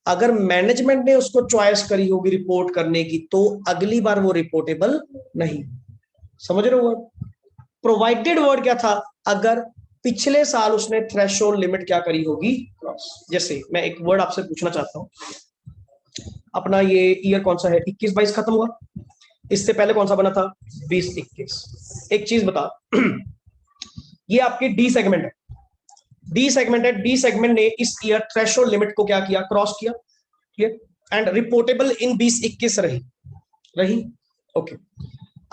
अगर मैनेजमेंट ने उसको चॉइस करी होगी रिपोर्ट करने की, तो अगली बार वो रिपोर्टेबल नहीं। समझ रहे हो? प्रोवाइडेड वर्ड क्या था? अगर पिछले साल उसने थ्रेशोल्ड लिमिट क्या करी होगी, क्रॉस। जैसे मैं एक वर्ड आपसे पूछना चाहता हूं, अपना ये ईयर कौन सा है, 21-22 खत्म हुआ, इससे पहले कौन सा बना था, 20-21। एक चीज बता, ये आपके डी सेगमेंट है, डी सेगमेंट ने इस ईयर थ्रेशोल्ड लिमिट को क्या किया, क्रॉस किया, एंड रिपोर्टेबल इन 20-21 रही। ओके,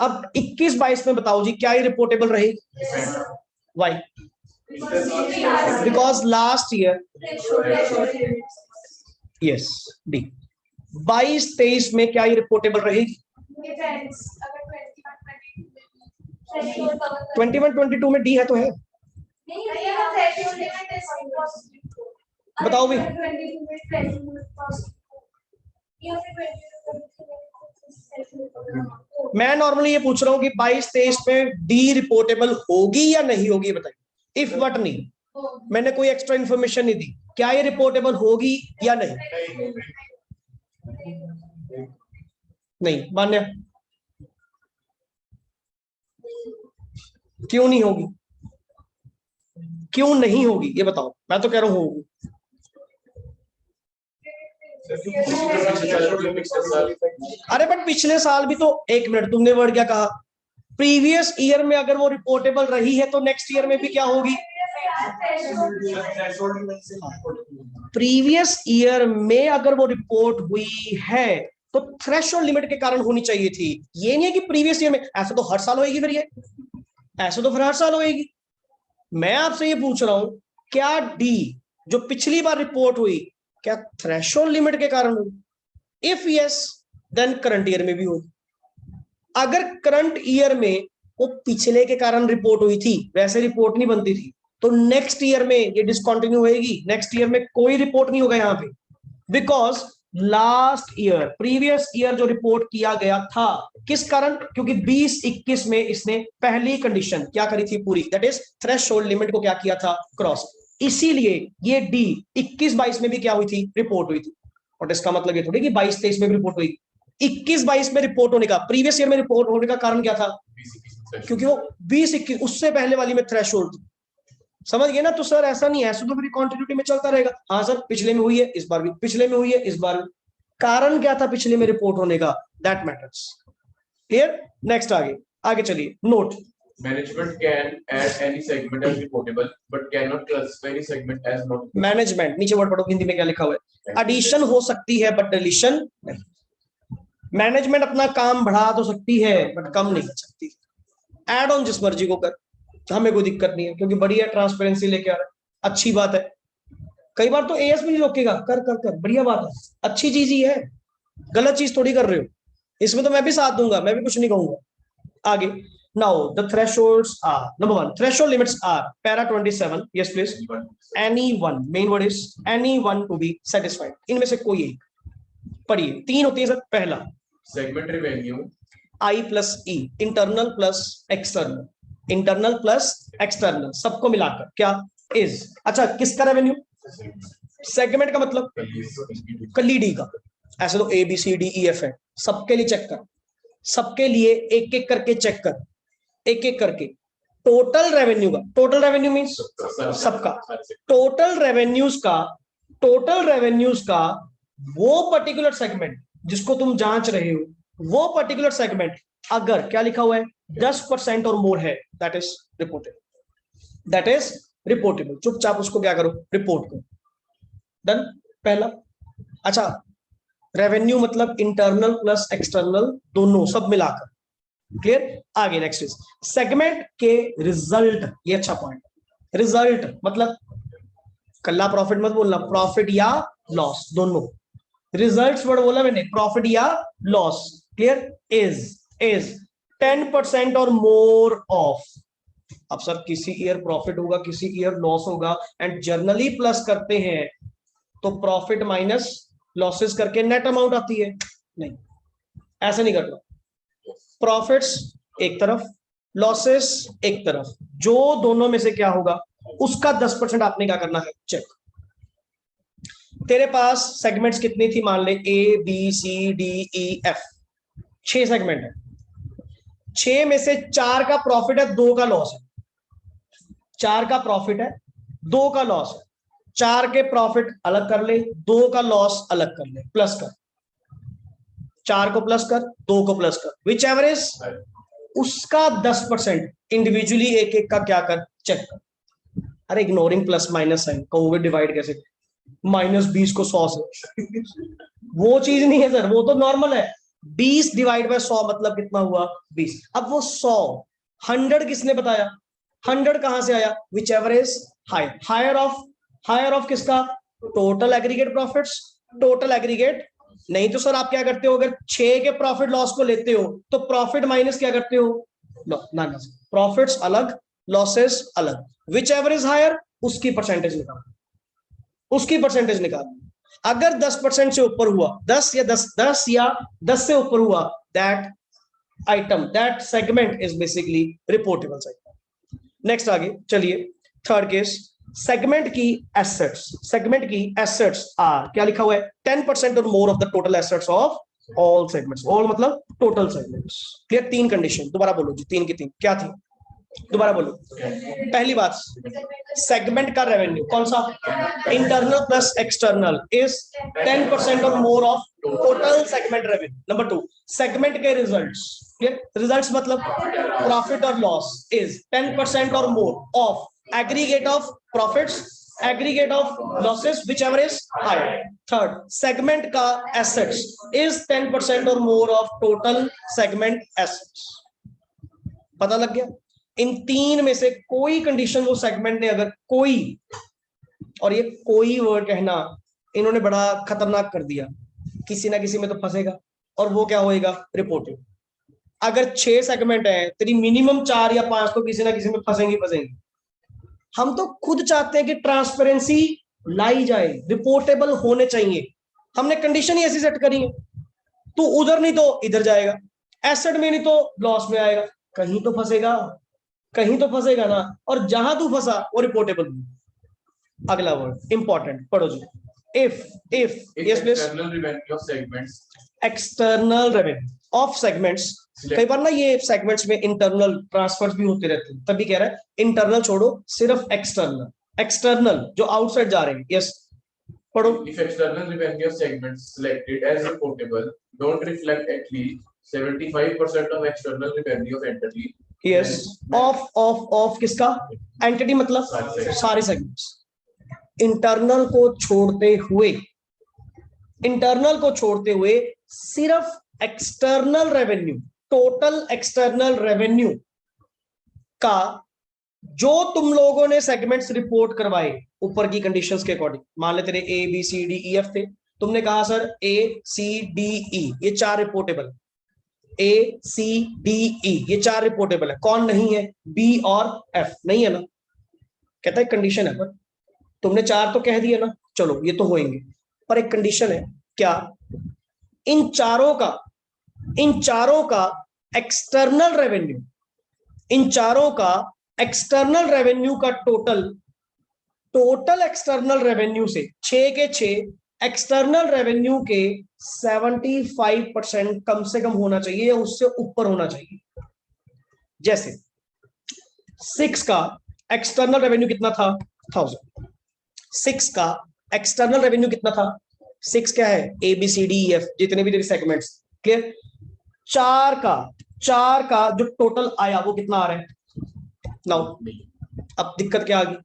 अब 21-22 में बताओ जी, क्या ये रिपोर्टेबल रहेगी? Why? Because last year, yes, D. 22-23 में क्या ये रिपोर्टेबल रहेगी? 21-22 में डी है तो है, बताओ भी। मैं नॉर्मली ये पूछ रहा हूँ कि 22-23 में डी रिपोर्टेबल होगी या नहीं होगी, बताइए। इफ बट नहीं, मैंने कोई एक्स्ट्रा इंफॉर्मेशन नहीं दी, क्या ये रिपोर्टेबल होगी या नहीं? नहीं मान्य, क्यों नहीं होगी? क्यों नहीं होगी ये बताओ, मैं तो कह रहा हूं होगी। अरे बट पिछले साल भी तो, एक मिनट, तुमने वर्ड क्या कहा, प्रीवियस ईयर में अगर वो रिपोर्टेबल रही है तो नेक्स्ट ईयर में भी क्या होगी? प्रीवियस ईयर में अगर वो रिपोर्ट हुई है तो थ्रेशोल्ड लिमिट के कारण होनी चाहिए थी। ये नहीं है कि प्रीवियस ईयर में, ऐसा तो हर साल होएगी, फिर ये ऐसा तो फिर हर साल होएगी। मैं आपसे ये पूछ रहा हूं, क्या डी जो पिछली बार रिपोर्ट हुई, क्या थ्रेशोल्ड लिमिट के कारण हुई? If yes, then current year में भी होगी। अगर करंट ईयर में वो पिछले के कारण रिपोर्ट हुई थी, वैसे रिपोर्ट नहीं बनती थी, तो नेक्स्ट ईयर में ये डिसकंटिन्यू होएगी, नेक्स्ट ईयर में कोई रिपोर्ट नहीं होगा यहाँ पे, because last year previous year जो रिपोर्ट किया गया था, किस कारण, क्योंकि 20-21 में इसने पहली कंडीशन क्या करी थी पूरी, दैट इज थ्रेशोल्ड लिमिट को क्या किया था, क्रॉस, इसीलिए ये डी 21-22 में भी क्या हुई थी, रिपोर्ट हुई थी। और इसका मतलब ये थोड़ी कि 22-23 में भी रिपोर्ट हुई, 21-22 में रिपोर्ट होने का, प्रीवियस ईयर में रिपोर्ट होने का कारण क्या था, क्योंकि वो 20-21 उससे पहले वाली में थ्रेशोल्ड, समझ गए ना। तो सर ऐसा नहीं है, ऐसा तो फिर कंटिन्यूटी में चलता रहेगा। हाँ सर पिछले में हुई है, इस बार भी पिछले में हुई है, इस बार भी, कारण क्या था पिछले में रिपोर्ट होने का, दैट मैटर्स। क्लियर, नेक्स्ट आगे आगे चलिए। Note, Management can add any segment as reportable, but cannot classify any segment as not. Management, नीचे वर्ड पढ़ो हिंदी में क्या लिखा हुआ है, एडिशन हो सकती है बट डिलीशन नहीं। मैनेजमेंट अपना काम बढ़ा तो सकती है बट कम नहीं कर सकती। एड ऑन जिस मर्जी को कर, हमें कोई दिक्कत नहीं है, क्योंकि बढ़िया ट्रांसपेरेंसी लेके आ रहा है, अच्छी बात है। कई बार तो एएस भी नहीं रोकेगा, कर कर कर, बढ़िया बात है, अच्छी चीज ही है, गलत चीज थोड़ी कर रहे हो, इसमें तो मैं भी साथ दूंगा, मैं भी कुछ नहीं कहूंगा। आगे, now the thresholds are, number 1 threshold limits are para 27, yes please, anyone, main word is anyone to be satisfied, इनमें से कोई एक पढ़िए, 3 होती है सर। पहला Segment revenue, I plus E, internal plus external, internal plus external सबको मिलाकर क्या इज, अच्छा किसका रेवेन्यू, सेगमेंट का मतलब कलीडी का, ऐसे तो A B C D E F है, सबके लिए चेक कर, सबके लिए एक एक करके चेक कर, एक एक करके, टोटल रेवेन्यू का, टोटल रेवेन्यू मींस सबका, टोटल रेवेन्यूज का वो पर्टिकुलर सेगमेंट जिसको तुम जांच रहे हो, वो पर्टिकुलर सेगमेंट अगर क्या लिखा हुआ है 10% और मोर है, that is reportable, that is reportable. चुपचाप उसको क्या करो, रिपोर्ट करो, डन पहला। अच्छा, रेवेन्यू मतलब इंटरनल प्लस एक्सटर्नल दोनों सब मिलाकर, क्लियर। आगे नेक्स्ट इज सेगमेंट के रिजल्ट, ये अच्छा पॉइंट, रिजल्ट मतलब कल्ला प्रॉफिट मत बोलना, प्रॉफिट या लॉस दोनों, रिजल्ट्स वर्ड बोला मैंने, प्रॉफिट या लॉस, क्लियर। इज 10% और मोर ऑफ, अब सर किसी ईयर प्रॉफिट होगा किसी ईयर लॉस होगा, एंड जर्नली प्लस करते हैं तो प्रॉफिट माइनस लॉसेस करके नेट अमाउंट आती है, नहीं ऐसा नहीं करना, प्रॉफिट्स एक तरफ लॉसेस एक तरफ, जो दोनों में से क्या होगा उसका 10% आपने क्या करना है, चेक। तेरे पास सेगमेंट्स कितनी थी, मान ले A B C D E F, 6 segment है, 6 में से 4 का प्रॉफिट है, 2 का लॉस है, 4 का प्रॉफिट है 2 का लॉस है, 4 के प्रॉफिट अलग कर ले, 2 का लॉस अलग कर ले, प्लस कर, 4 को प्लस कर 2 को प्लस कर, विच एवर इज उसका 10% इंडिविजुअली एक एक का क्या कर, चेक कर। अरे इग्नोरिंग प्लस माइनस साइन, कहोगे डिवाइड कैसे, -20 को 100 से वो चीज नहीं है सर, वो तो नॉर्मल है, 20 डिवाइड बाय 100 मतलब कितना हुआ 20। अब वो 100 किसने बताया, 100 कहां से आया, whichever is higher of किसका, total aggregate profits, total aggregate. नहीं तो सर आप क्या करते हो, अगर 6 के प्रॉफिट लॉस को लेते हो तो प्रॉफिट माइनस क्या करते हो, ना प्रॉफिट्स अलग लॉसेस अलग, विच एवर इज हायर उसकी परसेंटेज निकाल, उसकी परसेंटेज निकाल। अगर 10% से ऊपर हुआ, 10 या 10 से ऊपर हुआ, that item that segment is basically reportable segment. Next आगे चलिए, थर्ड केस, सेगमेंट की एसेट्स आर, क्या लिखा हुआ है, 10% और more of the total assets of all segments, all मतलब टोटल सेगमेंट्स, क्लियर। 3 कंडीशन, दोबारा बोलो जी, 3 की 3 क्या थी, दोबारा बोलो। पहली बात, सेगमेंट का रेवेन्यू कौन सा, इंटरनल प्लस एक्सटर्नल इज 10% और more of total segment revenue. Number 2, segment के रिजल्ट्स, रिजल्ट्स मतलब प्रॉफिट और लॉस इज 10% और more of aggregate of profits, aggregate of losses, whichever is higher. Third, segment का assets is 10% or more of total segment assets. पता लग गया, इन 3 में से कोई कंडीशन वो सेगमेंट ने अगर कोई, और ये कोई वर्ड कहना इन्होंने बड़ा खतरनाक कर दिया, किसी ना किसी में तो फंसेगा, और वो क्या होएगा, रिपोर्टिंग। अगर 6 सेगमेंट है, तेरी मिनिमम 4 या 5 तो किसी ना किसी में फंसेंगी। हम तो खुद चाहते हैं कि ट्रांसपेरेंसी लाई जाए, रिपोर्टेबल होने चाहिए। हमने कंडीशन ही ऐसी सेट करी है, तू उधर नहीं तो इधर जाएगा, एसेट में नहीं तो लॉस में आएगा, कहीं तो फंसेगा, कहीं तो फंसेगा ना। और जहां तू फंसा वो रिपोर्टेबल। अगला वर्ड इंपॉर्टेंट, पढ़ो जी। If yes please. external revenue of segments external revenue of segments. कई बार ना ये सेगमेंट्स में इंटरनल ट्रांसफर्स भी होते रहते हैं, तभी कह रहा है इंटरनल छोड़ो, सिर्फ एक्सटर्नल। एक्सटर्नल जो आउटसाइड जा रहे हैं, यस पढ़ो। if external revenue of segments selected as reportable don't reflect at least 75% of external revenue of entity, yes, of किसका? एंटिटी मतलब सारे सारे सेगमेंट्स। इंटरनल को छोड़ते हुए, इंटरनल को छोड़ते हुए सिर्फ external revenue, total external revenue का जो तुम लोगों ने सेगमेंट्स रिपोर्ट करवाए ऊपर की कंडीशंस के अकॉर्डिंग, मान ले तेरे A B C D E F थे, तुमने कहा सर ए सी डी ई ये 4 रिपोर्टेबल, ए सी डी ई ये 4 रिपोर्टेबल है, कौन नहीं है? बी और एफ नहीं है ना, कहता है कंडीशन है, पर तुमने 4 तो कह दिया ना, चलो ये तो होंगे, पर एक कंडीशन है, क्या? इन चारों का एक्सटर्नल रेवेन्यू, इन चारों का एक्सटर्नल रेवेन्यू का टोटल एक्सटर्नल रेवेन्यू से 6 के 6 एक्सटर्नल रेवेन्यू के 75% कम से कम होना चाहिए या उससे ऊपर होना चाहिए। जैसे 6 का एक्सटर्नल रेवेन्यू कितना था? 1000। 6 का एक्सटर्नल रेवेन्यू कितना था? 6 क्या है? A B C D F जितने भी तेरे सेगमेंट्स, क्लियर? 4 का जो टोटल आया वो कितना आ रहा है? नाउ अब दिक्कत क्या आ गई?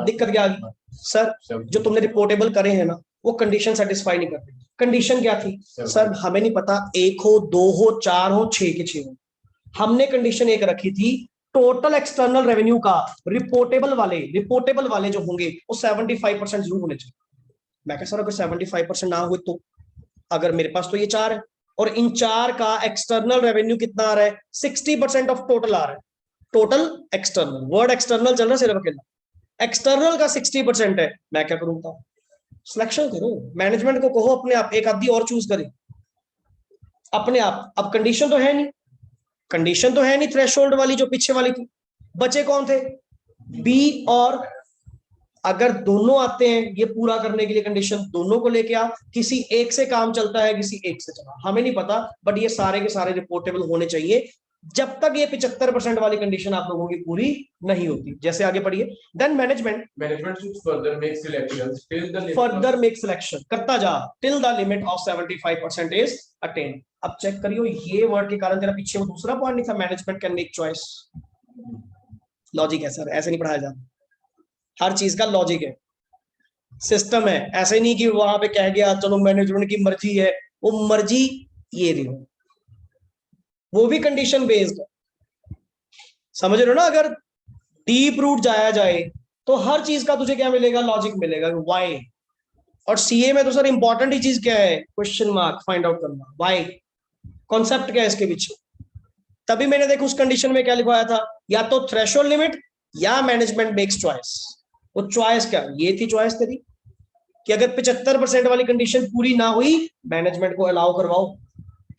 दिक्कत क्या आ गई सर? जो तुमने रिपोर्टेबल करे हैं ना वो कंडीशन सेटिस्फाई नहीं करते। कंडीशन क्या थी सर? हमें नहीं पता 1 हो 2 हो 4 हो 6 के 6 हो, हमने कंडीशन एक रखी थी टोटल एक्सटर्नल रेवेन्यू का रिपोर्टेबल वाले जो होंगे वो 75% जरूर होने चाहिए। मैं कह सर अगर 75% ना हुए तो, अगर मेरे पास तो ये 4 है और इन 4 का एक्सटर्नल रेवेन्यू कितना आ रहा है? 60% ऑफ टोटल आ रहा है। टोटल एक्सटर्नल, वर्ड एक्सटर्नल चल रहा है सिर्फ अकेला, एक्सटर्नल का 60% है, मैं क्या करूंगा? सिलेक्शन करो, मैनेजमेंट को कहो अपने आप एक आधी और चूज करे अपने आप। अब कंडीशन तो है नहीं, थ्रेशोल्ड वाली जो पीछे वाली थी, बचे कौन थे? बी और, अगर दोनों आते हैं ये पूरा करने के लिए कंडीशन, दोनों को लेके आ, किसी एक से काम चलता है किसी एक से चला, हमें नहीं पता, बट ये सारे के सारे रिपोर्टेबल होने चाहिए जब तक ये 75% वाली कंडीशन आप लोगों की पूरी नहीं होती। जैसे आगे पढ़िए, then management should further make selections till the limit further make selection करता जा till the limit of 75% is attained. अब चेक करियो, ये वर्ड के कारण तेरा पीछे वो दूसरा पॉइंट नहीं था, management can make choice. Logic है सर, ऐसे नहीं पढ़ाया जाता, हर चीज का लॉजिक है, सिस्टम है, ऐसे नहीं कि वहां पे कह गया चलो मैनेजमेंट की मर्जी है, वो मर्जी ये रही, वो भी कंडीशन बेस्ड है, समझ रहे हो ना? अगर डीप रूट जाया जाए तो हर चीज का तुझे क्या मिलेगा? लॉजिक मिलेगा। व्हाई? और सीए में तो सर इंपॉर्टेंट ही चीज क्या है? क्वेश्चन मार्क फाइंड आउट करना, व्हाई, कॉन्सेप्ट क्या है इसके पीछे। तभी मैंने देखो उस कंडीशन में क्या लिखवाया था, या तो थ्रेशोल्ड लिमिट या मैनेजमेंट मेक्स चॉइस। वो चॉइस क्या? ये थी चॉइस तेरी कि अगर 75% वाली कंडीशन पूरी ना हुई, मैनेजमेंट को अलाउ करवाओ।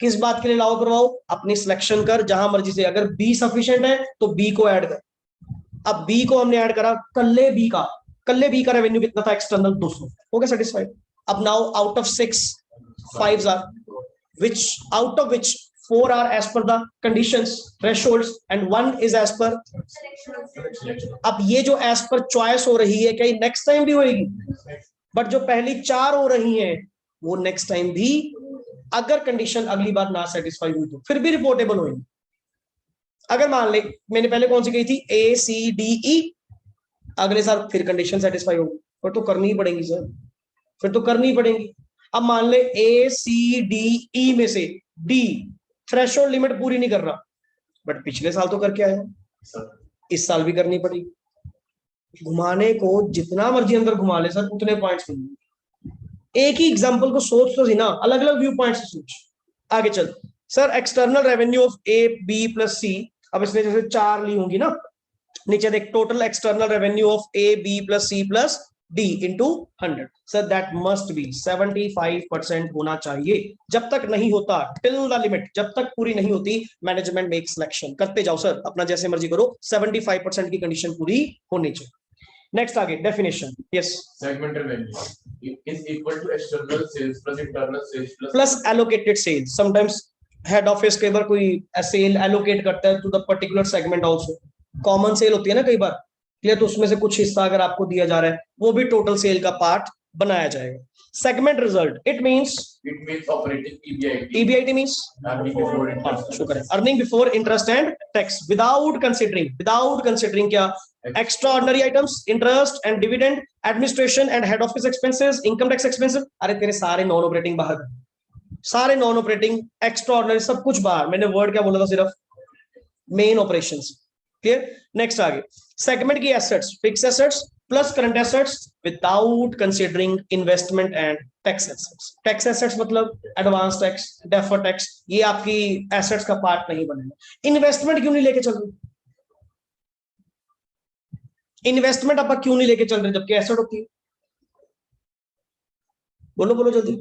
किस बात के लिए अलाउ करवाओ? अपनी सिलेक्शन कर जहां मर्जी से, अगर बी सफिशिएंट है तो बी को ऐड कर। अब बी को हमने ऐड करा, कल्ले बी का रेवेन्यू कितना था एक्सटर्नल? 200, हो गया सेटिस्फाइड। अब now out of 6 5 are which out of which 4 are as per the conditions thresholds and 1 is as per selection. अब ये जो as per choice हो रही है क्या ये नेक्स्ट टाइम भी होएगी? बट जो पहली 4 हो रही हैं वो नेक्स्ट टाइम भी, अगर कंडीशन अगली बार ना सेटिस्फाई हुई तो फिर भी रिपोर्टेबल होगी। अगर मान ले मैंने पहले कौन सी कही थी? ए सी डी ई, अगले साल फिर कंडीशन सेटिस्फाई होगी, फिर तो करनी ही पड़ेगी सर, फिर तो करनी ही पड़ेगी। अब मान ले ए सी डी ई में से डी थ्रेशोल्ड लिमिट पूरी नहीं कर रहा, बट पिछले साल तो करके आया, इस साल भी करनी पड़ेगी। घुमाने को जितना मर्जी अंदर घुमा ले सर, उतने पॉइंट्स मिलेंगे। एक ही एग्जांपल को सोच तो सी ना, अलग अलग व्यू पॉइंट से सोच। आगे चल sir, external revenue of A B plus C, अब इसने जैसे 4 ली होंगी ना, नीचे देख, total external revenue of A B plus C plus D into 100, sir that must be 75% होना चाहिए। जब तक नहीं होता, टिल द लिमिट, जब तक पूरी नहीं होती, मैनेजमेंट मेक सिलेक्शन करते जाओ सर, अपना जैसे मर्जी करो, 75% की कंडीशन पूरी होनी चाहिए। नेक्स्ट आगे definition, yes. Segment revenue is equal to external sales plus internal sales plus allocated sales, sometimes head office कई बार कोई सेल एलोकेट करता है to the particular segment also, common sale होती है ना कई बार, क्लियर, तो उसमें से कुछ हिस्सा अगर आपको दिया जा रहा है वो भी टोटल सेल का पार्ट बनाया जाएगा। Segment result, it means operating EBIT. EBIT means Earning before interest. शुक्र है, earning before interest and tax, without considering क्या, extraordinary items, interest and dividend, administration and head office expenses, income tax expenses, अरे तेरे सारे non operating बाहर, सारे non operating, extraordinary सब कुछ बाहर, मैंने वर्ड क्या बोला था, सिर्फ मेन ऑपरेशंस, क्लियर। नेक्स्ट आगे, सेगमेंट की assets, fix assets plus current assets without considering investment and tax assets. Tax assets मतलब एडवांस टैक्स, डेफर टैक्स, ये आपकी एसेट्स का पार्ट नहीं बनेगा। इन्वेस्टमेंट क्यों नहीं लेके चल रहे, इन्वेस्टमेंट आप क्यों नहीं लेके चल रहे जबकि एसेट होती है, बोलो बोलो जल्दी।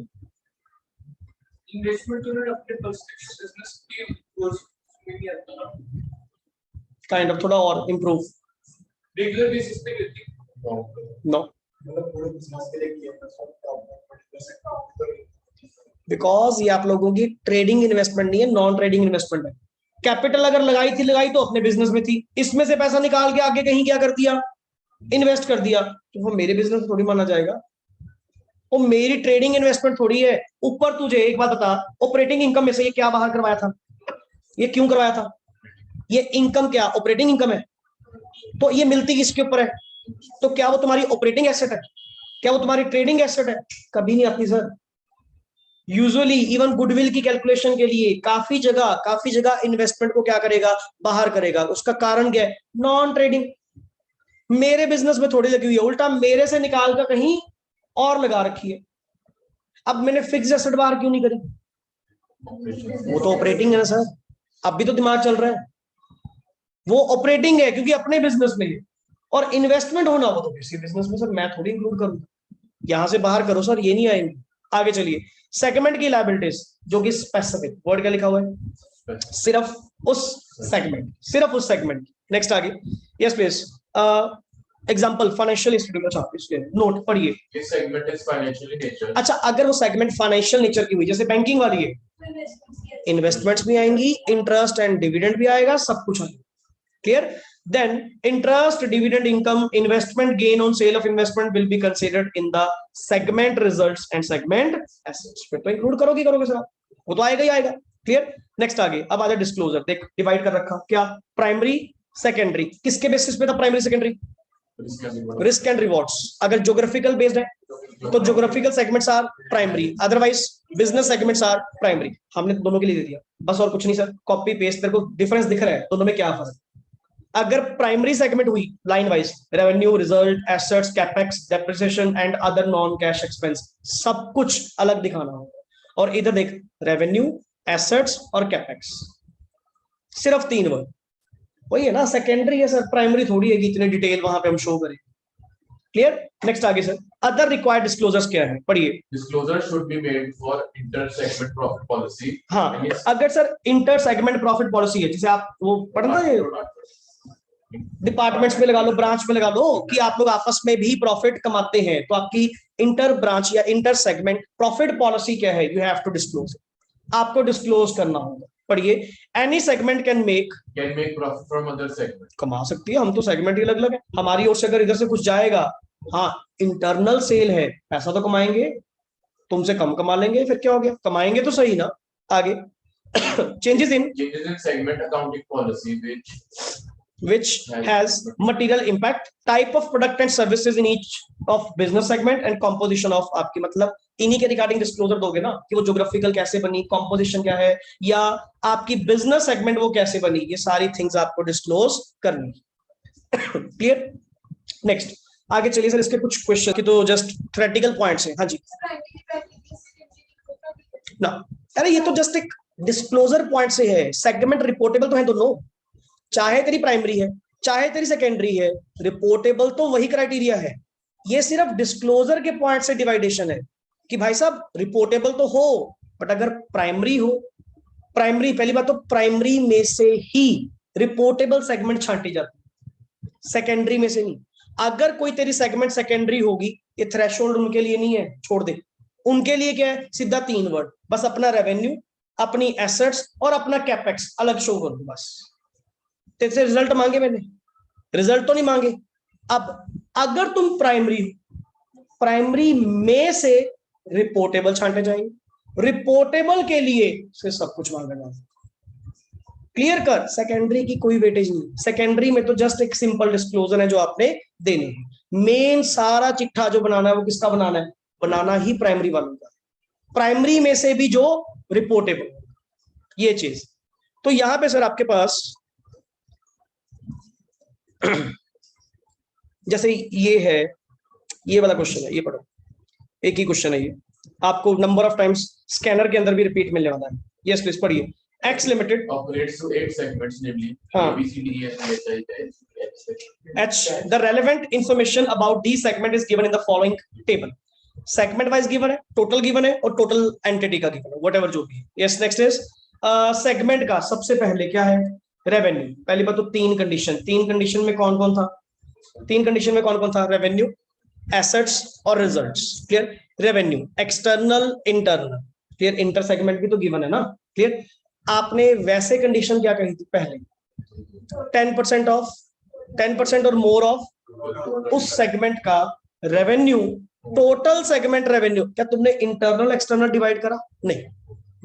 इन्वेस्टमेंट यूनिट अपने बिजनेस की गोल्स में नहीं आता ना, काइंड ऑफ थोड़ा और इंप्रूव, रेगुलर बेसिस पे करती नो, मतलब पूरे बिजनेस के लिए किया था, बिकॉज ये आप लोगों की ट्रेडिंग इन्वेस्टमेंट नहीं है, नॉन ट्रेडिंग इन्वेस्टमेंट है। कैपिटल अगर लगाई तो अपने बिजनेस में थी, इसमें से पैसा निकाल के आगे कहीं क्या कर दिया, इन्वेस्ट कर दिया, तो वो मेरे बिजनेस थोड़ी माना जाएगा, वो मेरी ट्रेडिंग इन्वेस्टमेंट थोड़ी है। ऊपर तुझे एक बात बता, ऑपरेटिंग इनकम में से ये क्या बाहर करवाया था, ये क्यों करवाया था, ये इनकम क्या ऑपरेटिंग इनकम है, तो ये मिलती किसके ऊपर है, तो क्या वो तुम्हारी ऑपरेटिंग एसेट है, क्या वो तुम्हारी ट्रेडिंग एसेट है, कभी नहीं आती सर। यूजुअली इवन गुडविल की कैलकुलेशन के लिए काफी जगह इन्वेस्टमेंट को क्या करेगा, बाहर करेगा, उसका कारण क्या है, नॉन ट्रेडिंग। मेरे बिजनेस में थोड़ी लगी हुई है, उल्टा मेरे से निकाल कर कहीं और लगा रखी है। अब मैंने फिक्स एसेट बाहर क्यों नहीं करी, वो तो ऑपरेटिंग है ना सर, अब भी तो दिमाग चल रहा है, वो ऑपरेटिंग है क्योंकि अपने बिजनेस में है, और इन्वेस्टमेंट होना वो तो किसी बिजनेस में, सर मैं थोड़ी इंक्लूड करूंगा, यहां से बाहर करो सर, ये नहीं आएंगे। आगे चलिए, सेगमेंट की लायबिलिटीज जो कि स्पेसिफिक, वर्ड क्या लिखा हुआ है, सिर्फ उस सेगमेंट। नेक्स्ट आगे, yes please, example financial institute, अच्छा इसके नोट पढ़िए। This segment is financial in nature. अच्छा, अगर वो सेगमेंट फाइनेंशियल नेचर की हुई, जैसे बैंकिंग वाली है, इन्वेस्टमेंट्स भी आएंगी, इंटरेस्ट एंड डिविडेंड भी आएगा, सब कुछ आएगा, clear. Then interest, dividend income, investment gain on sale of investment will be considered in the segment results and segment assets। फिर तो इंक्लूड करोगे सर, वो तो आएगा ही आएगा, क्लियर। नेक्स्ट आगे, अब आजा डिस्क्लोजर, देख डिवाइड कर रखा, क्या प्राइमरी सेकेंडरी, किसके बेसिस पे था primary secondary, risk and rewards. अगर ज्योग्राफिकल बेस्ड है तो geographical segments are primary, otherwise business segments are primary. हमने दोनों के लिए दे दिया, बस और कुछ नहीं सर, कॉपी पेस्ट। तेरे को डिफरेंस दिख रहा है दोनों में, क्या फर्क। अगर प्राइमरी सेगमेंट हुई line wise, revenue, result, assets, capex, depreciation and other non cash expense, सब कुछ अलग दिखाना होगा। और इधर देख, रेवेन्यू, एसेट्स और कैपेक्स, सिर्फ 3 वर्ड, वही है ना, सेकेंडरी है सर, प्राइमरी थोड़ी है कि इतने डिटेल वहां पे हम शो करें, क्लियर। नेक्स्ट आगे सर, अदर रिक्वायर्ड डिस्क्लोजर्स क्या है, पढ़िए। Disclosure should be made for inter-segment profit policy. हाँ, अगर sir inter segment profit policy है, जैसे आप वो पढ़ना है, डिपार्टमेंट्स में लगा लो, ब्रांच में लगा लो, कि आप लोग आपस में भी प्रॉफिट कमाते हैं, तो आपकी इंटर ब्रांच या इंटर सेगमेंट प्रॉफिट पॉलिसी क्या है, यू हैव टू डिस्क्लोज, आपको डिस्क्लोज करना होगा। पढ़िए, any segment can make profit from other segment. कमा सकती है, हम तो सेगमेंट ही अलग अलग है, हमारी ओर से अगर इधर से कुछ जाएगा, हाँ इंटरनल सेल है, पैसा तो कमाएंगे, तुमसे कम कमा लेंगे, फिर क्या हो गया, कमाएंगे तो सही ना। आगे, changes in segment accounting policy which has material impact, type of product and services in each of business segment and composition of, आपकी मतलब इन्हीं के रिगार्डिंग डिस्क्लोजर दोगे ना, कि वो ज्योग्राफिकल कैसे बनी, कॉम्पोजिशन क्या है, या आपकी बिजनेस सेगमेंट वो कैसे बनी, ये सारी थिंग्स आपको डिस्क्लोज करनी, क्लियर। नेक्स्ट आगे चलिए सर, इसके कुछ क्वेश्चन की तो जस्ट थ्योरेटिकल पॉइंट्स हैं। हाँ जी ना, अरे ये तो जस्ट एक डिस्क्लोजर पॉइंट से है, सेगमेंट रिपोर्टेबल तो है दोनों, चाहे तेरी प्राइमरी है चाहे तेरी सेकेंडरी है, रिपोर्टेबल तो वही क्राइटेरिया है। ये सिर्फ डिस्क्लोजर के पॉइंट से डिवाइडेशन है कि भाई साहब रिपोर्टेबल तो हो, बट अगर प्राइमरी हो, प्राइमरी पहली बात तो प्राइमरी में से ही रिपोर्टेबल सेगमेंट छांटी जाती है, सेकेंडरी में से नहीं। अगर कोई तेरी सेगमेंट सेकेंडरी होगी, ये थ्रेशोल्ड उनके लिए नहीं है, छोड़ दे। उनके लिए क्या है, सीधा 3 वर्ड, बस अपना रेवेन्यू, अपनी एसेट्स और अपना कैपेक्स अलग शो कर दो बस। तेरे से रिजल्ट मांगे मैंने, रिजल्ट तो नहीं मांगे। अब अगर तुम प्राइमरी, प्राइमरी में से रिपोर्टेबल छांटे जाएंगे, रिपोर्टेबल के लिए से सब कुछ मांगा जाएगा। क्लियर कर, सेकेंडरी की कोई वेटेज नहीं। सेकेंडरी में तो जस्ट एक सिंपल डिस्क्लोजर है जो आपने देने हैं। मेन सारा चिट्ठा जो बनाना है वो किसका बनाना है, बनाना ही प्राइमरी वालों का, प्राइमरी में से भी जो रिपोर्टेबल, ये चीज। तो यहां पे सर आपके पास जैसे ये है, ये वाला क्वेश्चन है, ये पढ़ो, एक ही क्वेश्चन है ये, आपको नंबर ऑफ टाइम्स स्कैनर के अंदर भी रिपीट मिलने वाला है। यस प्लीज पढ़िए। X Limited operates to 8 segments, namely हाँ. A, B, C, D, E, F, G, H, I, J, K, L, H. The relevant information about these segment is given in the following table. Segment wise given है, total given है और total entity का given है, whatever जो भी है। Yes, next is segment का सबसे पहले क्या है, revenue। पहली बात तो 3 कंडीशन, 3 कंडीशन में कौन कौन था, 3 कंडीशन में कौन कौन था, रेवेन्यू, एसेट्स और results. Clear, revenue external internal, clear, inter segment भी तो गिवन है ना। क्लियर, आपने वैसे कंडीशन क्या कही थी पहले, 10% ऑफ, 10% और मोर ऑफ उस सेगमेंट का रेवेन्यू, टोटल सेगमेंट रेवेन्यू। क्या तुमने इंटरनल एक्सटर्नल डिवाइड करा, नहीं,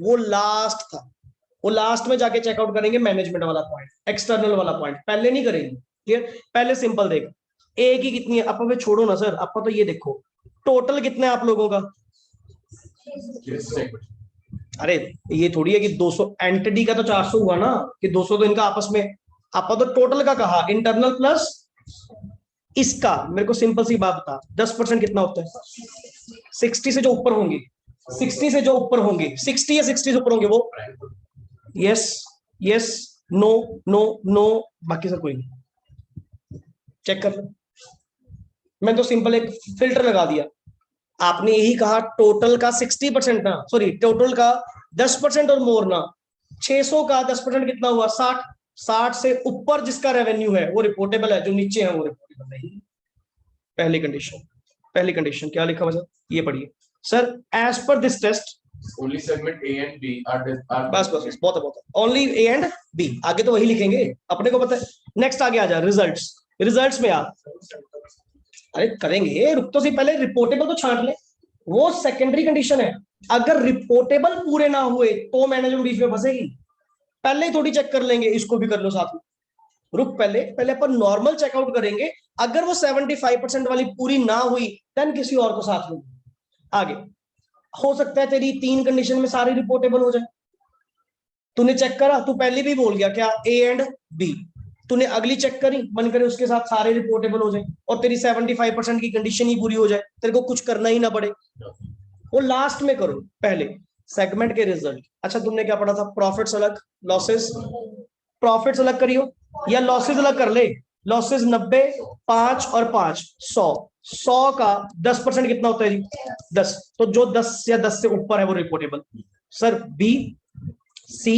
वो लास्ट था, वो लास्ट में जाके चेकआउट करेंगे मैनेजमेंट वाला पॉइंट, एक्सटर्नल वाला पॉइंट पहले नहीं करेंगे। क्लियर, पहले सिंपल देखो, ए की कितनी है, आपको छोड़ो ना सर, आपको तो ये देखो टोटल कितना है आप लोगों का। अरे ये थोड़ी है कि 200, एंटिटी का तो 400 हुआ ना, कि 200 तो इनका आपस में, आपका तो टोटल का कहा, इंटरनल प्लस इसका। मेरे को सिंपल सी बात बता, 10% कितना होता है, 60 से जो ऊपर होंगे, 60 से जो ऊपर होंगे, 60 या 60 से ऊपर होंगे वो, yes yes, no no no, बाकी सब कोई नहीं, चेक कर लो। मैं तो सिंपल एक फिल्टर लगा दिया, आपने यही कहा टोटल का 60% ना, सॉरी टोटल का 10% और मोर ना, 600 का 10% कितना हुआ, 60, 60 से ऊपर जिसका रेवेन्यू है वो रिपोर्टेबल है, जो नीचे है वो रिपोर्टेबल नहीं। पहली कंडीशन, पहली कंडीशन क्या लिखा हुआ, ये पढ़िए sir, as per this test only segment A and B are बस बस बहुत है, बहुत है, ओनली ए एंड बी, आगे तो वही लिखेंगे अपने को पता है। नेक्स्ट आगे आ जा, रिजल्ट्स, रिजल्ट्स में आ, अरे करेंगे, रुक तो सही, पहले रिपोर्टेबल तो छांट ले, वो सेकेंडरी कंडीशन है। अगर रिपोर्टेबल पूरे ना हुए तो मैनेजमेंट बीच में फंसेगी, पहले ही थोड़ी चेक कर लेंगे, इसको भी कर लो साथ में, रुक, पहले पहले अपन नॉर्मल चेकआउट करेंगे, अगर वो 75% वाली पूरी ना हुई देन किसी और को साथ में। आगे हो सकता है तेरी 3 कंडीशन में सारी रिपोर्टेबल हो जाए, तूने चेक करा, तू पहले भी बोल गया क्या, ए एंड बी, तूने अगली चेक करी, मन करे उसके साथ सारे रिपोर्टेबल हो जाए और तेरी 75% की कंडीशन ही पूरी हो जाए, तेरे को कुछ करना ही ना पड़े, वो लास्ट में करो। पहले सेगमेंट के रिजल्ट, अच्छा तुमने क्या पढ़ा था, प्रॉफिट्स अलग, लॉसेस, प्रॉफिट्स अलग करियो या लॉसेस अलग कर ले, लॉसेस 90, 5 और 5 100, 100 का 10% कितना होता है जी, 10, तो जो 10 या 10 से ऊपर है वो रिपोर्टेबल। सर बी सी,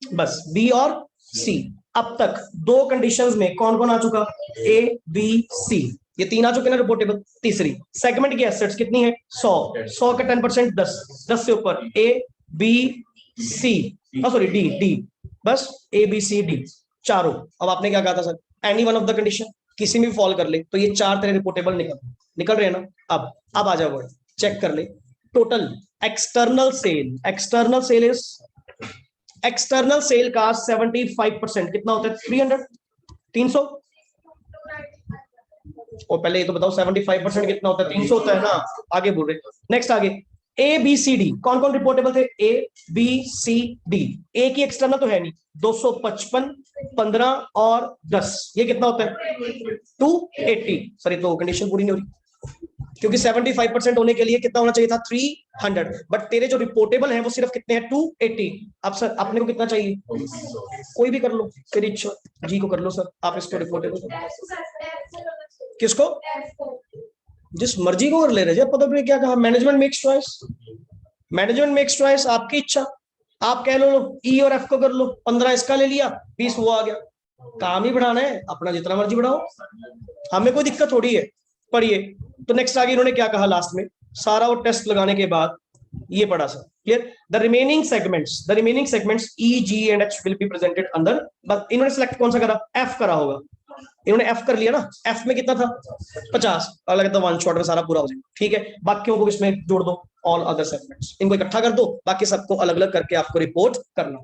बस बी और सी, अब तक 2 कंडीशंस में कौन कौन आ चुका, ए बी सी, ये 3 आ चुके ना रिपोर्टेबल। तीसरी, सेगमेंट की एसेट्स कितनी है, 100, 100 का 10% 10, 10 से ऊपर A B C, sorry D, D, बस ए बी सी डी चारों। अब आपने क्या कहा था sir, any one of the condition, किसी में भी फॉल कर ले तो ये 4 तेरे रिपोर्टेबल निकल रहे हैं ना। अब आ जाओ वर्ड, चेक कर ले, total external sale, external sale is, external sale का 75% कितना होता है, 300, 300, और पहले ये तो बताओ 75% कितना होता है, 300 होता है ना, आगे बोल रहे। नेक्स्ट आगे, ए बी सी डी, कौन कौन रिपोर्टेबल थे, ए बी सी डी, ए की एक्सटर्नल तो है नहीं, 255, 15 और 10, ये कितना होता है 280, सॉरी तो कंडीशन पूरी नहीं हो रही, क्योंकि 75% होने के लिए कितना होना चाहिए था 300, बट तेरे जो रिपोर्टेबल है वो सिर्फ कितने हैं 280। अब सर अपने को कितना चाहिए, कोई भी कर लो, तेरी इच्छा, जी को कर लो सर, आप इसको रिपोर्टेबल किसको, जिस मर्जी को कर ले रहे, पता नहीं क्या कहा, management makes choice, management makes choice, आपकी इच्छा, आप कह लो ई और एफ को कर लो, 15 इसका ले लिया, 20 वो आ गया, काम ही बढ़ाना है अपना, जितना मर्जी बढ़ाओ, हमें कोई दिक्कत थोड़ी है। पढ़िए तो नेक्स्ट आगे इन्होंने क्या कहा लास्ट में, सारा वो टेस्ट लगाने के बाद ये पढ़ा sir, clear, the remaining segments E G and H will be presented अंदर, बस इन्होंने सिलेक्ट कौन सा करा, एफ करा होगा, इन्होंने एफ कर लिया ना, एफ में कितना था 50, अलग तो वन शॉट में सारा पूरा हो जाएगा, ठीक है, बाकियों को इसमें जोड़ दो, ऑल अदर सेगमेंट्स, इनको इकट्ठा कर दो, बाकी सबको अलग अलग करके आपको रिपोर्ट करना,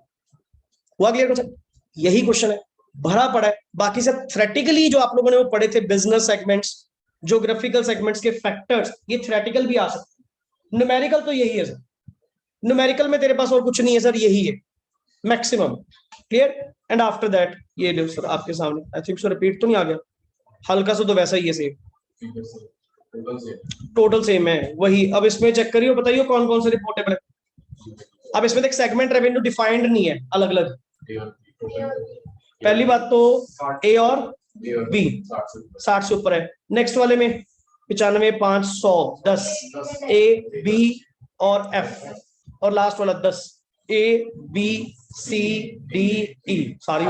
हुआ क्लियर सर, यही क्वेश्चन है, भरा पड़ा है, बाकी सब थ्योरेटिकली जो आप लोगों ने वो पढ़े थे, बिजनेस सेगमेंट्स, ज्योग्राफिकल सेगमेंट्स के फैक्टर्स, ये थ्योरेटिकल भी आ सकते हैं, न्यूमेरिकल तो यही है सर, न्यूमेरिकल में तेरे पास और कुछ नहीं है सर, यही है maximum, clear, and after that ये लो सर आपके सामने, आई थिंक सो रिपीट तो नहीं आ गया, हल्का सा तो वैसा ही है सेम, टोटल सेम है वही। अब इसमें चेक करियो, बताइए कौन कौन से रिपोर्टेबल है। अब इसमें देख सेगमेंट रेवेन्यू डिफाइंड नहीं है, अलग अलग, पहली बात तो ए और बी 60 से ऊपर है, नेक्स्ट वाले में 95, 5, 100, 10 ए बी और एफ, और लास्ट वाला 10 ए बी सी डी ई, सारी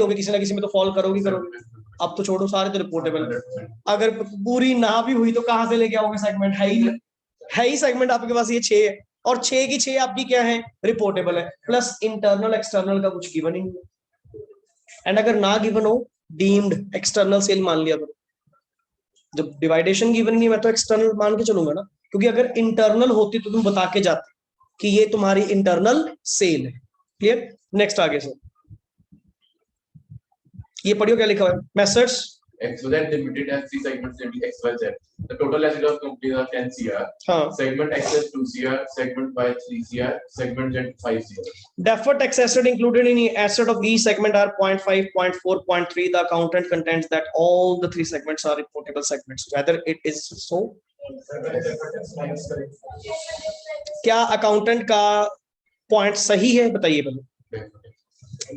हो गई, किसी ना किसी में तो फॉल करोगी। अब तो छोड़ो, सारे तो रिपोर्टेबल, अगर पूरी ना भी हुई तो कहां से लेके आओगे, सेगमेंट है ही सेगमेंट आपके पास, ये 6 है, और 6 की 6 आपकी क्या है, रिपोर्टेबल है, प्लस इंटरनल एक्सटर्नल का कुछ गिवन ही नहीं है, एंड अगर ना गिवन हो डीम्ड एक्सटर्नल सेल मान लिया करो, जब डिवाइडेशन गिवन नहीं, मैं तो एक्सटर्नल मान के चलूंगा ना, क्योंकि अगर इंटरनल होती तो तुम बता के जाते कि ये तुम्हारी इंटरनल सेल है, क्लियर। नेक्स्ट आगे सर, ये पढ़ियो क्या लिखा हुआ है, methods XYZ limited has 3 segments namely XYZ. The total assets of company are 10 CR. हाँ, Segment X is 2 CR, segment Y 3 CR, segment Z 5 CR. deferred tax asset included in asset of each segment are 0.5, 0.4, 0.3. The accountant contends that all the 3 segments are reportable segments. Whether it is so, क्या accountant का point सही है, बताइए पहले।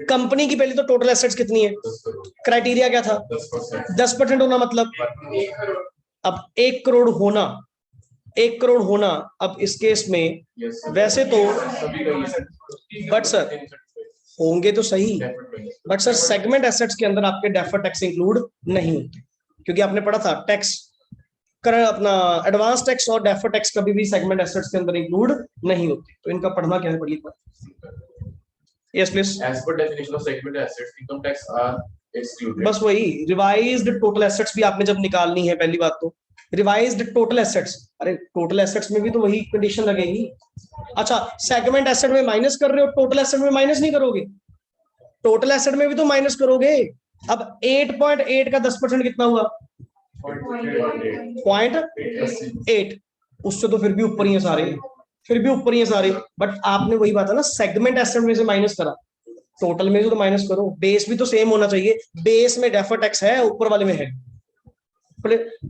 Company की पहले तो total assets कितनी है, क्राइटेरिया क्या था 10% होना, मतलब अब 1 करोड़ होना, 1 करोड़ होना, अब इस केस में वैसे तो, बट सर होंगे तो सही, बट सर सेगमेंट एसेट्स के अंदर आपके डेफर्ड टैक्स इंक्लूड नहीं होते, क्योंकि आपने पढ़ा था टैक्स अपना एडवांस टैक्स और डेफर्ड टैक्स कभी भी सेगमेंट एसेट्स के अंदर इंक्लूड नहीं होते, तो इनका पढ़ना क्या है, पढ़िए। Yes, please. As per definition of segment assets, income tax are excluded. बस वही रिवाइज्ड टोटल एसेट्स भी आपने जब निकालनी है, पहली बात तो रिवाइज्ड टोटल एसेट्स, अरे टोटल एसेट्स में भी तो वही कंडीशन लगेगी। अच्छा, सेगमेंट एसेट में माइनस कर रहे हो, टोटल एसेट में माइनस नहीं करोगे, टोटल एसेट में भी तो माइनस करोगे। अब 8.8 का 10% कितना हुआ, 0.8, उससे तो फिर भी ऊपर ही है सारे, बट आपने वही बात है ना, सेगमेंट एसेट में से माइनस करा, टोटल में से तो माइनस करो, बेस भी तो सेम होना चाहिए, बेस में डेफर्ड टैक्स है, ऊपर वाले में है,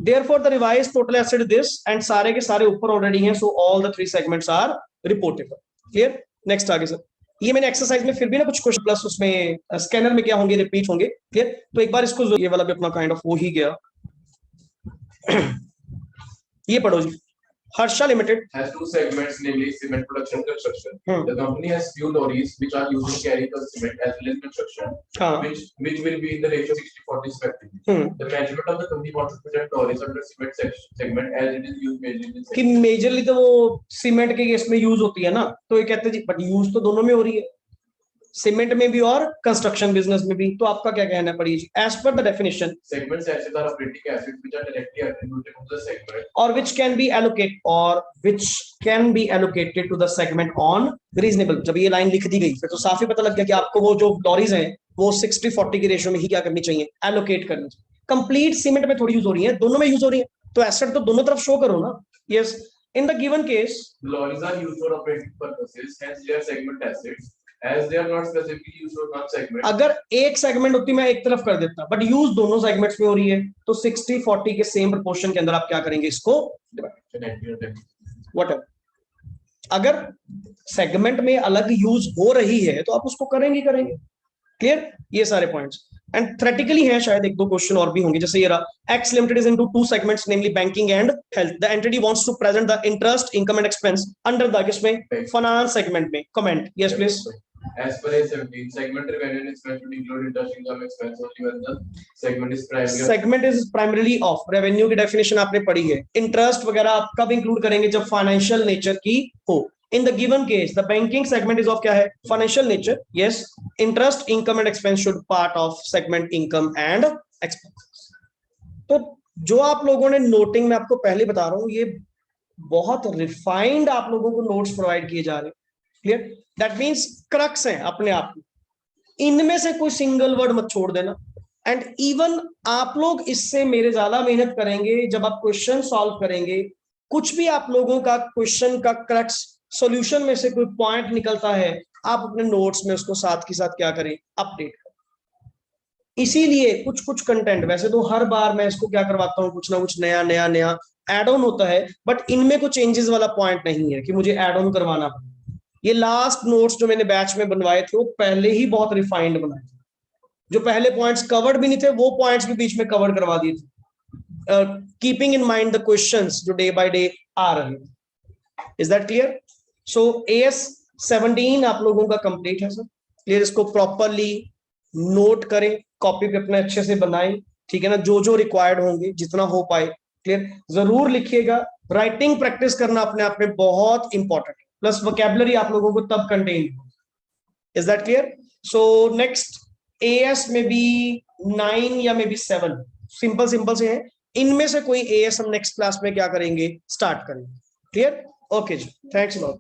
therefore the revised total asset is this, and सारे के सारे ऊपर ऑलरेडी हैं, so all the 3 segments are reportable, clear। Next आगे सर, ये मैंने एक्सरसाइज में फिर भी ना कुछ क्वेश्चन प्लस उसमें स्कैनर में क्या होंगे, रिपीट होंगे, क्लियर। तो एक बार इसको, ये वाला भी अपना काइंड ऑफ हो ही गया। ये पढ़ो जी, Harsha Limited has 2 segments, namely cement production and construction. The company has few lorries which are used to carry the cement as well as construction, which will be in the ratio 60-40 respectively. The management of the company wants to present lorries under cement segment as it is used majorly in कि majorly तो वो cement के case में use होती है ना, तो ये कहते हैं जी, बट यूज तो दोनों में हो रही है, सीमेंट में भी और कंस्ट्रक्शन बिजनेस में भी, तो आपका क्या कहना है, पढ़िए जी। As per the definition, segments assets are operating assets which are directly attributed to the segment or which can be allocated to the segment on reasonable। जब ये लाइन लिख दी गई फिर तो साफ ही पता लग गया कि आपको वो जो लॉरीज हैं वो 60-40 की रेशियो में ही क्या करनी चाहिए, एलोकेट करनी चाहिए। कंप्लीट सीमेंट में थोड़ी यूज हो रही है, दोनों में यूज हो रही है, तो एसेट तो दोनों तरफ शो करो ना। Yes, in the given case lorries are used for operating purposes, hence they are segment assets, as they are not specifically used for one segment. अगर एक सेगमेंट होती मैं एक तरफ कर देता, बट यूज दोनों सेगमेंट्स में हो रही है, तो 60-40 के सेम प्रोपोर्शन के अंदर आप क्या करेंगे इसको व्हाटएवर। अगर सेगमेंट में अलग यूज हो रही है तो आप उसको करेंगे। क्लियर, ये सारे पॉइंट्स एंड थ्योरेटिकली है, शायद एक दो क्वेश्चन और भी होंगे, जैसे ये रहा X limited is into two segments namely banking and health, the entity wants to present the interest income and expense under the किसमें फाइनेंस सेगमेंट में। Comment yes please. As per A17, segment revenue and expense should include interest income expense only when the segment is primarily. Segment is primarily of revenue की definition आपने पढ़ी है, interest वगैरह आप कब include करेंगे, जब फाइनेंशियल नेचर की हो। In the given case, the banking segment is of क्या है, financial nature. Yes, interest, income and expense should part of segment income and expenses. तो जो आप लोगों ने नोटिंग में आपको पहले बता रहा हूँ, ये बहुत रिफाइंड आप लोगों को नोट्स प्रोवाइड किए जा रहे हैं। क्लियर, दैट मीन्स क्रक्स है अपने आप में, इनमें से कोई सिंगल वर्ड मत छोड़ देना। एंड इवन आप लोग इससे मेरे ज्यादा मेहनत करेंगे जब आप क्वेश्चन सॉल्व करेंगे। कुछ भी आप लोगों का क्वेश्चन का क्रक्स सॉल्यूशन में से कोई पॉइंट निकलता है, आप अपने नोट्स में उसको साथ के साथ क्या करें, अपडेट करें। इसीलिए कुछ कंटेंट, वैसे तो हर बार मैं इसको क्या करवाता हूँ, कुछ ना कुछ नया एड ऑन होता है, बट इनमें कुछ चेंजेस वाला पॉइंट नहीं है कि मुझे एड ऑन करवाना। ये लास्ट नोट्स जो मैंने बैच में बनवाए थे वो पहले ही बहुत रिफाइंड बनाए थे, जो पहले पॉइंट्स कवर्ड भी नहीं थे वो पॉइंट्स भी बीच में कवर करवा दिए थे, keeping in mind the questions जो डे बाय डे आ रहे हैं। Is that clear? So AS17 आप लोगों का कंप्लीट है सर। क्लियर, इसको प्रॉपरली नोट करें, कॉपी पे अपने अच्छे से बनाएं, ठीक है ना, जो रिक्वायर्ड होंगे जितना हो पाए। क्लियर, जरूर लिखिएगा। राइटिंग प्रैक्टिस करना अपने आप में बहुत इंपॉर्टेंट है, प्लस वोकैबुलरी आप लोगों को तब contain. Is that clear? So next AS में भी 9 या मे बी 7 सिंपल से है, इनमें से कोई AS हम नेक्स्ट क्लास में क्या करेंगे, स्टार्ट करेंगे। क्लियर? ओके जी, थैंक्स लॉट।